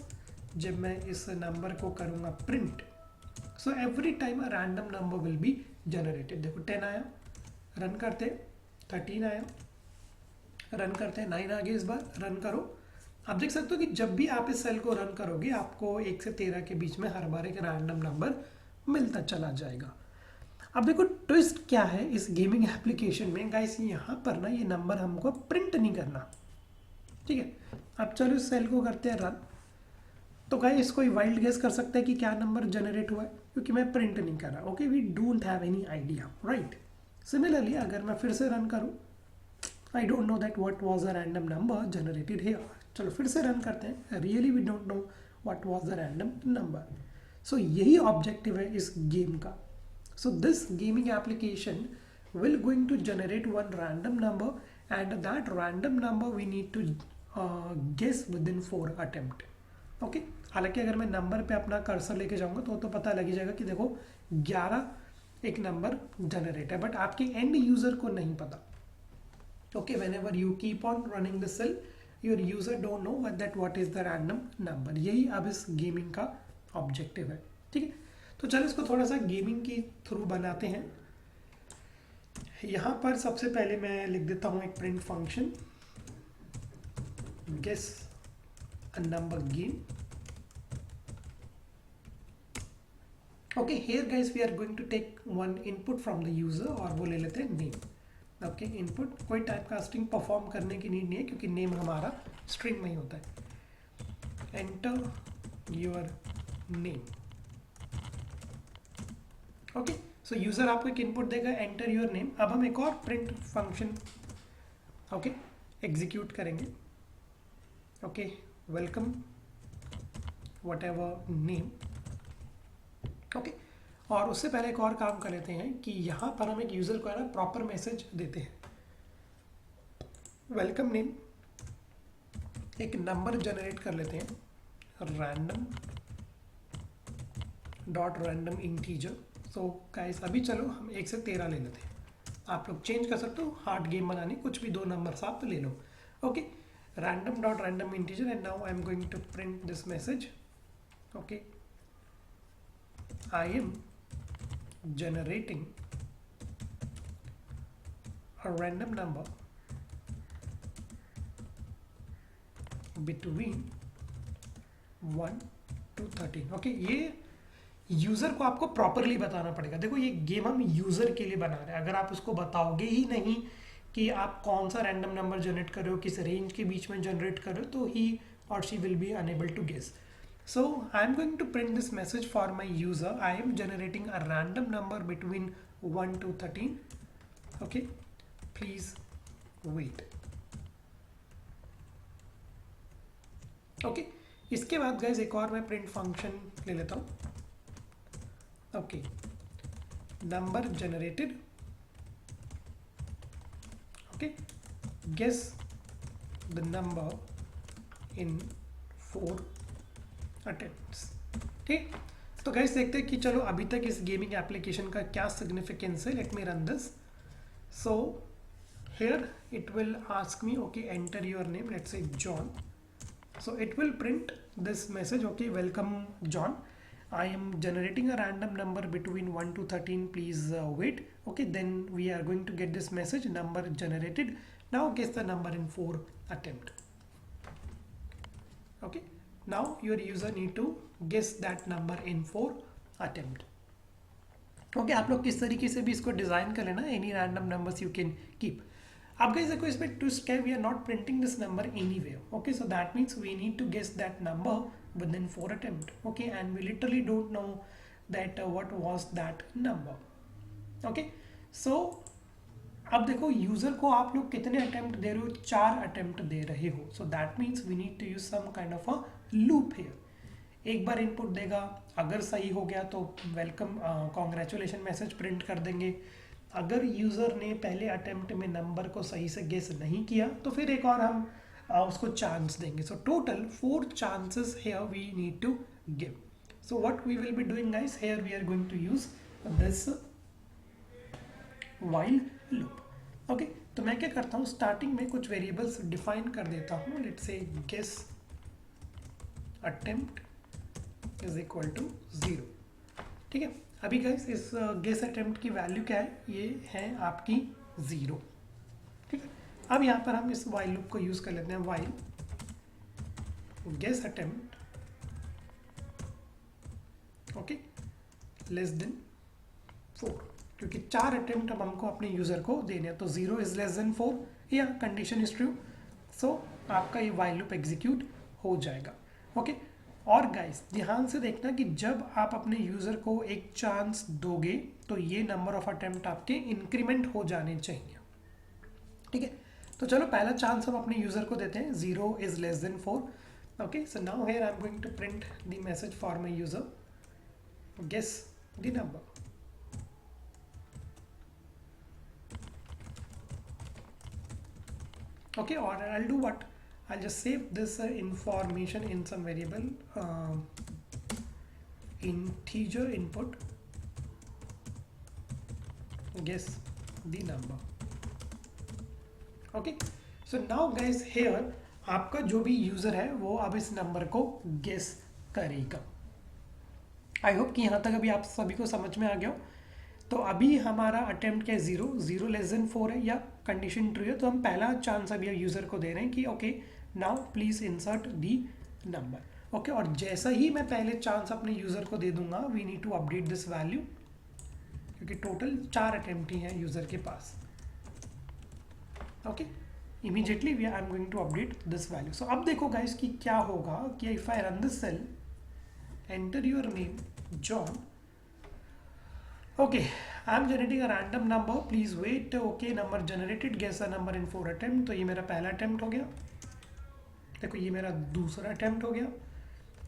जब मैं इस नंबर को करूँगा print, so every time a random number will be generated. देखो 10 आया, रन करते, 13 आया, रन करते हैं, 9 आ गया, इस बार रन करो. आप देख सकते हो कि जब भी आप इस सेल को रन करोगे आपको 1 से 13 के बीच में हर बार एक रैंडम नंबर मिलता चला जाएगा. अब देखो ट्विस्ट क्या है इस गेमिंग एप्लीकेशन में गाइस, यहाँ पर ना ये नंबर हमको प्रिंट नहीं करना. ठीक है, अब चलो इस सेल को करते हैं रन. तो गाइस कोई वाइल्ड गेस कर सकता है कि क्या नंबर जनरेट हुआ है, क्योंकि मैं प्रिंट नहीं कर रहा. Okay, we don't have any idea, right. Similarly अगर मैं फिर से रन करूँ, I don't know that what was the random number generated here. चलो फिर से रन करते हैं. Really we don't know what was the random number. So यही ऑब्जेक्टिव है इस गेम का. So this gaming application will going to generate one random number and that random number we need to guess within 4 attempt. Okay? हालांकि अगर मैं नंबर पे अपना कर्सर लेके जाऊंगा तो पता लग जाएगा कि देखो 11 एक नंबर जनरेट है, बट आपके एंड यूजर को नहीं पता. Okay, whenever you keep on running the cell, your user don't know what is the random number. यही अब इस गेमिंग का ऑब्जेक्टिव है. ठीक है, तो चलो इसको थोड़ा सा गेमिंग की थ्रू बनाते हैं. यहाँ पर सबसे पहले मैं लिख देता हूँ एक print function guess a number game. Okay, here guys we are going to take one input from the user और वो ले लेते हैं नेम. ओके, इनपुट कोई टाइप कास्टिंग परफॉर्म करने की नीड नहीं है क्योंकि नेम हमारा स्ट्रिंग में ही होता है. Enter your name. Okay, so user आपको एक इनपुट देगा, एंटर योर नेम. अब हम एक और प्रिंट फंक्शन ओके एग्जीक्यूट करेंगे. Okay, welcome what ever name. Okay, और उससे पहले एक और काम कर लेते हैं कि यहाँ पर हम एक यूज़र को है ना प्रॉपर मैसेज देते हैं. वेलकम नेम, एक नंबर जनरेट कर लेते हैं, random dot random integer. So guys अभी चलो हम 1 से 13 ले लेते हैं. आप लोग चेंज कर सकते हो, हार्ड गेम बनाने कुछ भी 2 नंबर आप ले लो. Okay, random dot random integer, and now I'm going to print this message. Okay, I am generating a random number between 1 to 13. Okay, ये यूज़र को आपको प्रॉपरली बताना पड़ेगा. देखो ये गेम हम यूज़र के लिए बना रहे हैं. अगर आप उसको बताओगे ही नहीं कि आप कौन सा रैंडम नंबर जनरेट कर रहे हो, किस रेंज के बीच में जनरेट कर रहे हो, तो ही और she will be unable to guess. So I am going to print this message for my user. I am generating a random number between 1 to 13. Okay, please wait. Okay, इसके बाद guys एक और मैं print function ले लेता हूँ. Okay, number generated. Okay, guess the number in 4 attempts. ठीक, तो गाइस देखते हैं कि चलो अभी तक इस गेमिंग एप्लीकेशन का क्या सिग्निफिकेंस है. Let me run this. So here it will ask me, okay, enter your name, let's say John. So it will print this message, okay, welcome John, I am generating a random number between 1 to 13, please wait. Okay, then we are going to get this message, number generated, now guess the number in 4 attempt. Okay, now your user need to guess that number in 4 attempt. Okay, आप लोग किस तरीके से भी इसको डिजाइन कर लेना. Any random numbers you can keep. अब गाइस देखो इसमें ट्विस्ट क्या है, we are not printing this number anyway. Okay, so that means we need to guess that number with in 4 attempt. Okay, and we literally don't know that what was that number. Okay, so अब देखो यूजर को आप लोग कितने अटेम्प्ट दे रहे हो, 4 अटेम्प्ट दे रहे हो. So that means we need to use some kind of a loop here. एक बार इनपुट देगा, अगर सही हो गया तो वेलकम कॉन्ग्रेचुलेशन मैसेज प्रिंट कर देंगे. अगर यूज़र ने पहले अटेम्प्ट में नंबर को सही से गेस नहीं किया तो फिर एक और हम उसको चांस देंगे. सो total 4 chances here we need to give. So what we will be doing guys, here we are going to use this while loop. Okay, तो मैं क्या करता हूँ, स्टार्टिंग में कुछ वेरिएबल्स डिफाइन कर देता हूँ. Let's say guess attempt is equal to 0. ठीक है, अभी गाइस इस गेस अटेम्प्ट की वैल्यू क्या है, ये है आपकी 0. ठीक है, अब यहाँ पर हम इस while लूप को यूज कर लेते हैं. while guess attempt, okay, less than 4, क्योंकि 4 अटेम्प्ट अब हमको अपने यूजर को देने हैं. तो 0 इज लेस देन 4, या कंडीशन इज ट्रू. सो आपका ये while लूप एग्जीक्यूट हो जाएगा. ओके, और गाइस ध्यान से देखना कि जब आप अपने यूजर को एक चांस दोगे तो ये नंबर ऑफ अटेम्प्ट आपके इंक्रीमेंट हो जाने चाहिए. ठीक है, तो चलो पहला चांस हम अपने यूजर को देते हैं. 0 is less than 4. Okay, so now here I am going to print the message for my user, guess the number. Okay, or I'll do what, I'll just save this information in some variable, integer input, guess the number. Okay, so now guys here आपका जो भी यूजर है वो अब इस नंबर को गेस करेगा. आई होप कि यहाँ तक अभी आप सभी को समझ में आ गया हो. तो अभी हमारा अटेम्प्ट क्या है, 0 लेस देन 4 है, या कंडीशन ट्रू है. तो हम पहला चांस अभी यूज़र को दे रहे हैं कि okay now please insert the number. Okay, और जैसा ही मैं पहले चांस अपने यूज़र को दे दूंगा, we need to update this value, क्योंकि टोटल 4 अटेम्प्ट ही हैं यूज़र के पास. Okay, immediately we I am going to update this value. So अब देखो गाइस कि क्या होगा कि if I run this cell, enter your name John. Okay, I am generating a random number. Please wait. Okay, number generated. Guess the number in 4 attempt. तो ये मेरा पहला अटेम्प्ट हो गया. देखो ये मेरा दूसरा अटेम्प्ट हो गया,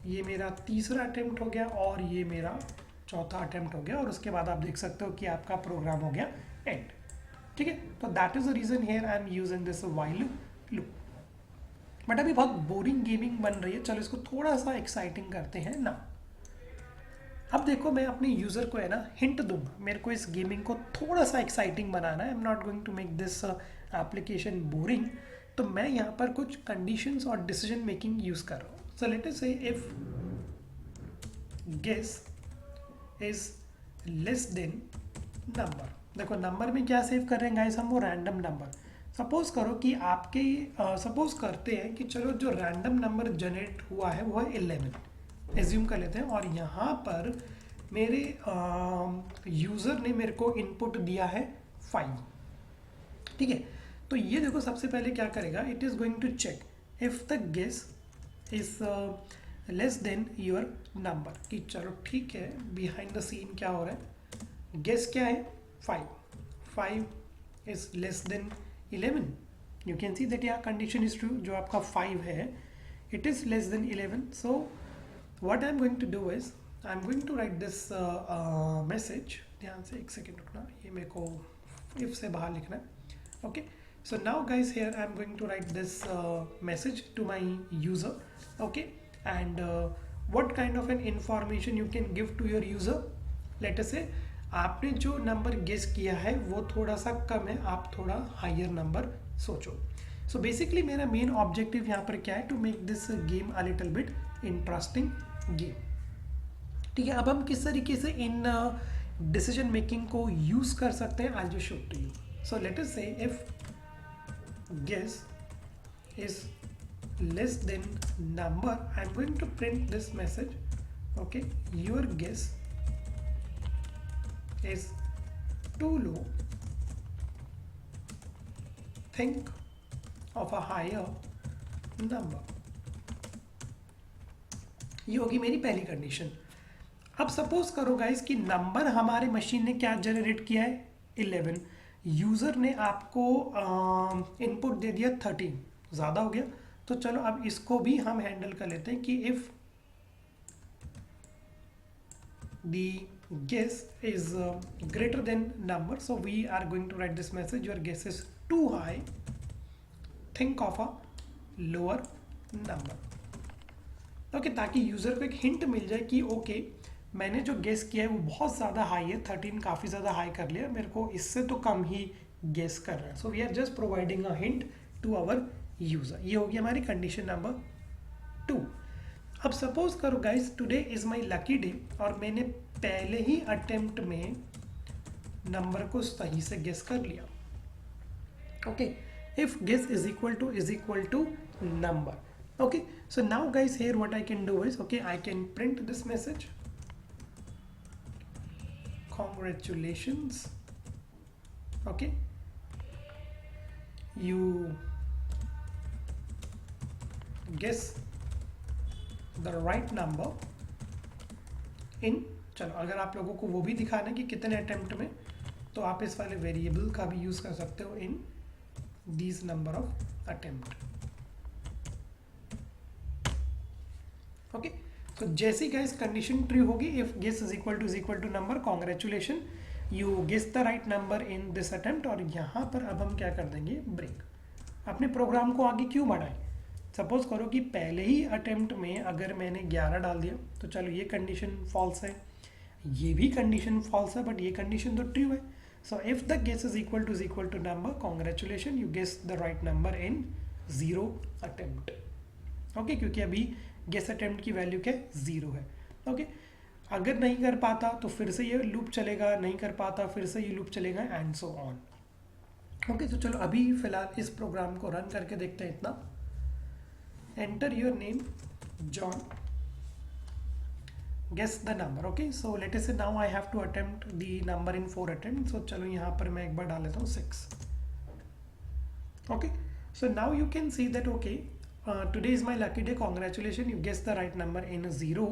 ये मेरा तीसरा अटेम्प्ट हो गया, और ये मेरा चौथा अटेम्प्ट हो गया. और उसके बाद आप देख सकते हो कि आपका प्रोग्राम हो गया एंड. ठीक है, तो that is the reason here I am using this while loop. But अभी बहुत बोरिंग गेमिंग बन रही है. चलो इसको थोड़ा सा एक्साइटिंग करते हैं ना. अब देखो मैं अपने यूज़र को है ना हिंट दूंगा, मेरे को इस गेमिंग को थोड़ा सा एक्साइटिंग बनाना है. I am not going to make this application boring. तो मैं यहाँ पर कुछ कंडीशंस और डिसीजन मेकिंग यूज़ कर रहा हूँ. सो let us say if guess is less than number. देखो नंबर में क्या सेव कर रहे हैं गाइस हम, वो रैंडम नंबर. सपोज करो कि आपके सपोज करते हैं कि चलो जो रैंडम नंबर जनरेट हुआ है वो है 11 एज्यूम कर लेते हैं, और यहाँ पर मेरे यूज़र ने मेरे को इनपुट दिया है 5. ठीक है, तो ये देखो सबसे पहले क्या करेगा, it is going to check if the guess is less than your number. कि चलो ठीक है, बिहाइंड द सीन क्या हो रहा है, गेस क्या है 5 is less than 11. You can see that यहाँ कंडीशन इज ट्रू, जो आपका 5 है it is less than 11. So what I am going to do is I am going to write this message. ध्यान से एक सेकेंड रुकना, ये मेरे को इफ से बाहर लिखना है. Okay, so now guys here I am going to write this message to my user. Okay, and what kind of an information you can give to your user. Let us say आपने जो नंबर गेस किया है वो थोड़ा सा कम है, आप थोड़ा हायर नंबर सोचो. सो बेसिकली मेरा मेन ऑब्जेक्टिव यहाँ पर क्या है, to make this game a little bit interesting game. ठीक है, अब हम किस तरीके से इन डिसीजन मेकिंग को यूज़ कर सकते हैं, I just show to you. So let us say if guess is less than number, I'm going to print this message. Okay, your guess is too low. Think of a higher number. ये होगी मेरी पहली कंडीशन. अब सपोज करो गाइस कि नंबर हमारे मशीन ने क्या जनरेट किया है 11, यूज़र ने आपको इनपुट दे दिया 13, ज़्यादा हो गया. तो चलो अब इसको भी हम हैंडल कर लेते हैं कि if the guess is greater than number, so we are going to write this message, your guess is too high, think of a lower number. Okay, ताकि यूज़र को एक हिंट मिल जाए कि ओके मैंने जो गेस किया है वो बहुत ज़्यादा हाई है, 13 काफ़ी ज़्यादा हाई कर लिया, मेरे को इससे तो कम ही गेस कर रहा है. So we are just providing a hint to our user. ये होगी हमारी कंडीशन नंबर 2. अब सपोज करो guys today is my lucky day, और मैंने पहले ही अटेम्प्ट में नंबर को सही से गेस कर लिया. Okay, if guess is equal to number. Okay, so now guys here what I can do is, okay, I can print this message, congratulations. Okay, you guess the right number in, चलो अगर आप लोगों को वो भी दिखाना है कि कितने अटेम्प्ट में, तो आप इस वाले वेरिएबल का भी यूज़ कर सकते हो, in these number of attempt. Okay, तो जैसे गाइस कंडीशन ट्रू होगी, if guess is equal to number, congratulation you guess the right number in this attempt. और यहाँ पर अब हम क्या कर देंगे, ब्रेक. अपने प्रोग्राम को आगे क्यों बढ़ाएं. सपोज करो कि पहले ही अटेम्प्ट में अगर मैंने 11 डाल दिया, तो चलो ये कंडीशन फॉल्स है, ये भी कंडीशन फॉल्स है, बट ये कंडीशन तो ट्रू है. So if the guess is equal to number, congratulation you guess the right number in 0 attempt. Okay, क्योंकि अभी गेस अटेम्प्ट की वैल्यू क्या है, 0 है. ओके, अगर नहीं कर पाता तो फिर से ये लूप चलेगा, नहीं कर पाता फिर से ये लूप चलेगा, एंड सो ऑन. ओके, तो चलो अभी फिलहाल इस प्रोग्राम को रन करके देखते हैं. इतना enter your name John, guess the number. Okay, so let us say now I have to attempt the number in 4 attempt. So चलो यहाँ पर मैं एक बार डाल लेता हूँ 6. Okay, so now you can see that okay today is my lucky day, congratulations you guessed the right number in 0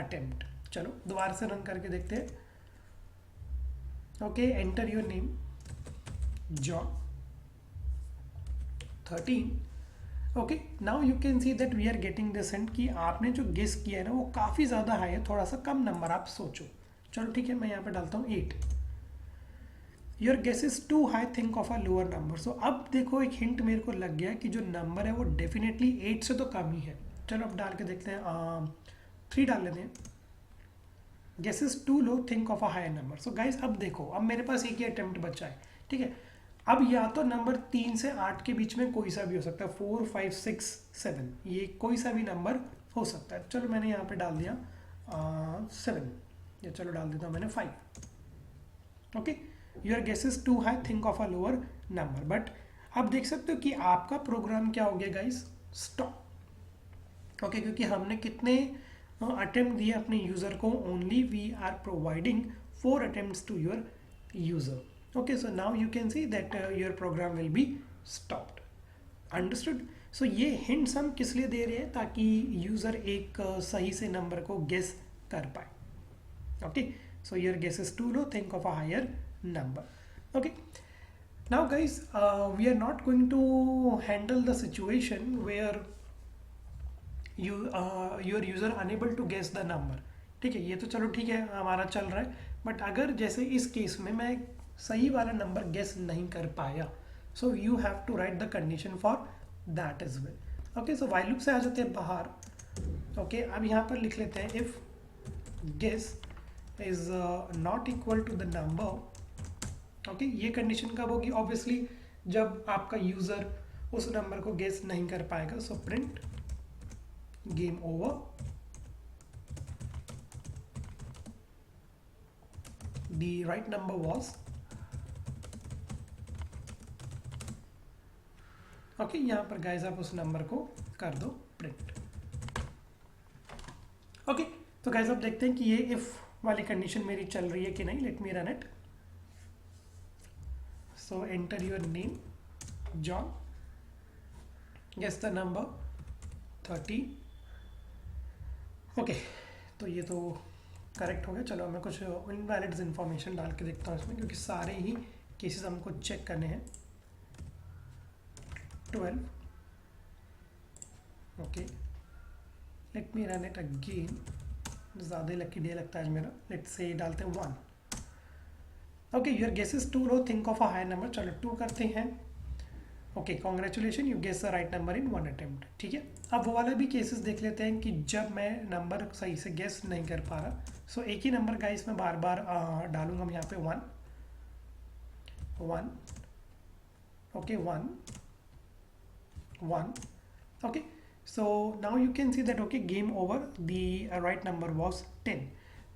attempt. चलो दोबारा से रन करके देखते हैं. Okay, enter your name John 13. Okay, now you can see that we are getting this hint कि आपने जो गेस किया है ना वो काफ़ी ज़्यादा हाई है, थोड़ा सा कम नंबर आप सोचो. चलो ठीक है, मैं यहाँ पे डालता हूँ 8. Your guess is too high, think of a lower number. So अब देखो एक हिंट मेरे को लग गया कि जो नंबर है वो डेफिनेटली 8 से तो कम ही है. चलो अब डाल के देखते हैं, 3 डाल लेते हैं. Guess is too low, think of a higher number. So guys अब देखो, अब मेरे पास एक ही अटेम्प्ट बचा है. ठीक है, अब या तो नंबर 3 से 8 के बीच में कोई सा भी हो सकता है, 4 5 6 7, ये कोई सा भी नंबर हो सकता है। चलो मैंने यहाँ पे डाल दिया 7, या चलो डाल देता हूँ मैंने 5। Okay, your guess is too high, think of a lower number. But अब देख सकते हो कि आपका प्रोग्राम क्या हो गया गाइस, स्टॉप। ओके, क्योंकि हमने कितने अटेम्प्ट दिए अपने यूज़र को, only we are providing 4 attempts to your user. Okay, so now you can see that your program will be stopped. Understood? So ये hints हम किस लिए दे रहे हैं, ताकि यूज़र एक सही से नंबर को गेस कर पाए। Okay, so your guess is too low, think of a higher number. Okay, now guys, we are not going to handle the situation where your user unable to guess the number. ठीक है, ये तो चलो ठीक है हमारा चल रहा है, बट अगर जैसे इस केस में मैं सही वाला नंबर गेस नहीं कर पाया, so you have to write the condition for that is well. Okay, so while loop से आ जाते हैं बाहर। ओके, अब यहाँ पर लिख लेते हैं if guess is not equal to the number. Okay, ये कंडीशन कब होगी, ऑब्वियसली जब आपका यूजर उस नंबर को गेस नहीं कर पाएगा। So print game over, the right number was। Okay, यहाँ पर गाइस आप उस नंबर को कर दो प्रिंट। ओके, तो गाइस आप देखते हैं कि ये इफ वाली कंडीशन मेरी चल रही है कि नहीं। Let me run it. So enter your name John, guess the number 30। Okay, तो ये तो करेक्ट हो गया। चलो मैं कुछ इनवैलिड इन्फॉर्मेशन डाल के देखता हूँ इसमें, क्योंकि सारे ही केसेस हमको चेक करने हैं। 12। Okay, let me run it again. ज़्यादा लकी डे लगता है आज मेरा। लेट से डालते हैं 1। Okay, your guess is too low, think of a high number. चलो 2 करते हैं। Okay, congratulation, you guess the right number in 1 attempt. ठीक है, अब वो वाला भी केसेस देख लेते हैं कि जब मैं नंबर सही से गेस नहीं कर पा रहा। सो एक ही नंबर गाइस मैं बार बार डालूंगा मैं यहाँ पे 1 1। Okay, 1 1। Okay, so now you can see that okay, game over, the right number was 10।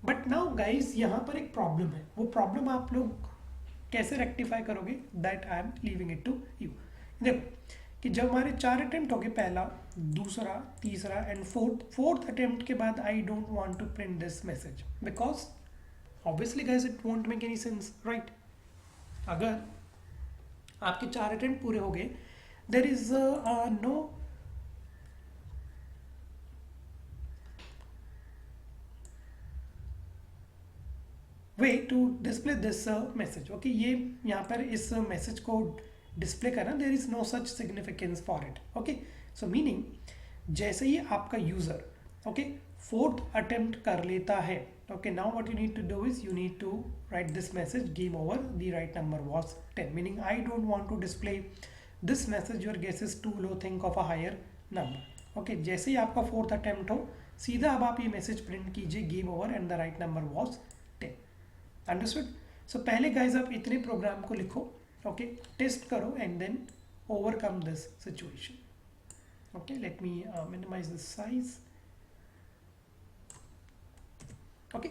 But now guys यहाँ पर एक प्रॉब्लम है। वो प्रॉब्लम आप लोग कैसे रेक्टिफाई करोगे, that I am leaving it to you. देखो कि जब हमारे 4 अटेम्प्ट हो गए, पहला, दूसरा, तीसरा एंड फोर्थ अटेम्प्ट के बाद I don't want to print this message, because obviously guys it won't make any sense, right. अगर आपके 4 अटेम्प्ट पूरे हो गए, there is no way to display this message. Okay, ये यहाँ पर इस मैसेज को डिस्प्ले करना, there is no such significance for it. Okay, so meaning जैसे ही आपका यूजर ओके 4th अटेम्प्ट कर लेता है, okay, now what you need to do is you need to write this message, game over, the right number was 10। Meaning I don't want to display this message, your guess is too low, think of a higher number. Okay, जैसे ही आपका 4th अटेम्प्ट हो, सीधा अब आप ये मैसेज प्रिंट कीजिए, game over and the right number was 10। Understood? So पहले गाइज आप इतने प्रोग्राम को लिखो, ओके, टेस्ट करो and then overcome this situation. Okay, let me minimize this size. Okay,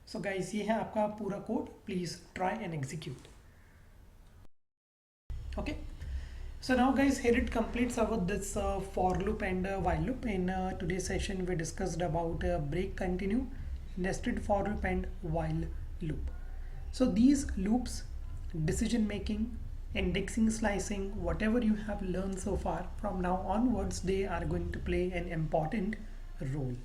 so guys ये है आपका पूरा code, please try and execute. Okay, so now guys, here it completes about this for loop and while loop. In today's session we discussed about break, continue, nested for loop and while loop. So these loops, decision making, indexing, slicing, whatever you have learned so far, from now onwards they are going to play an important role.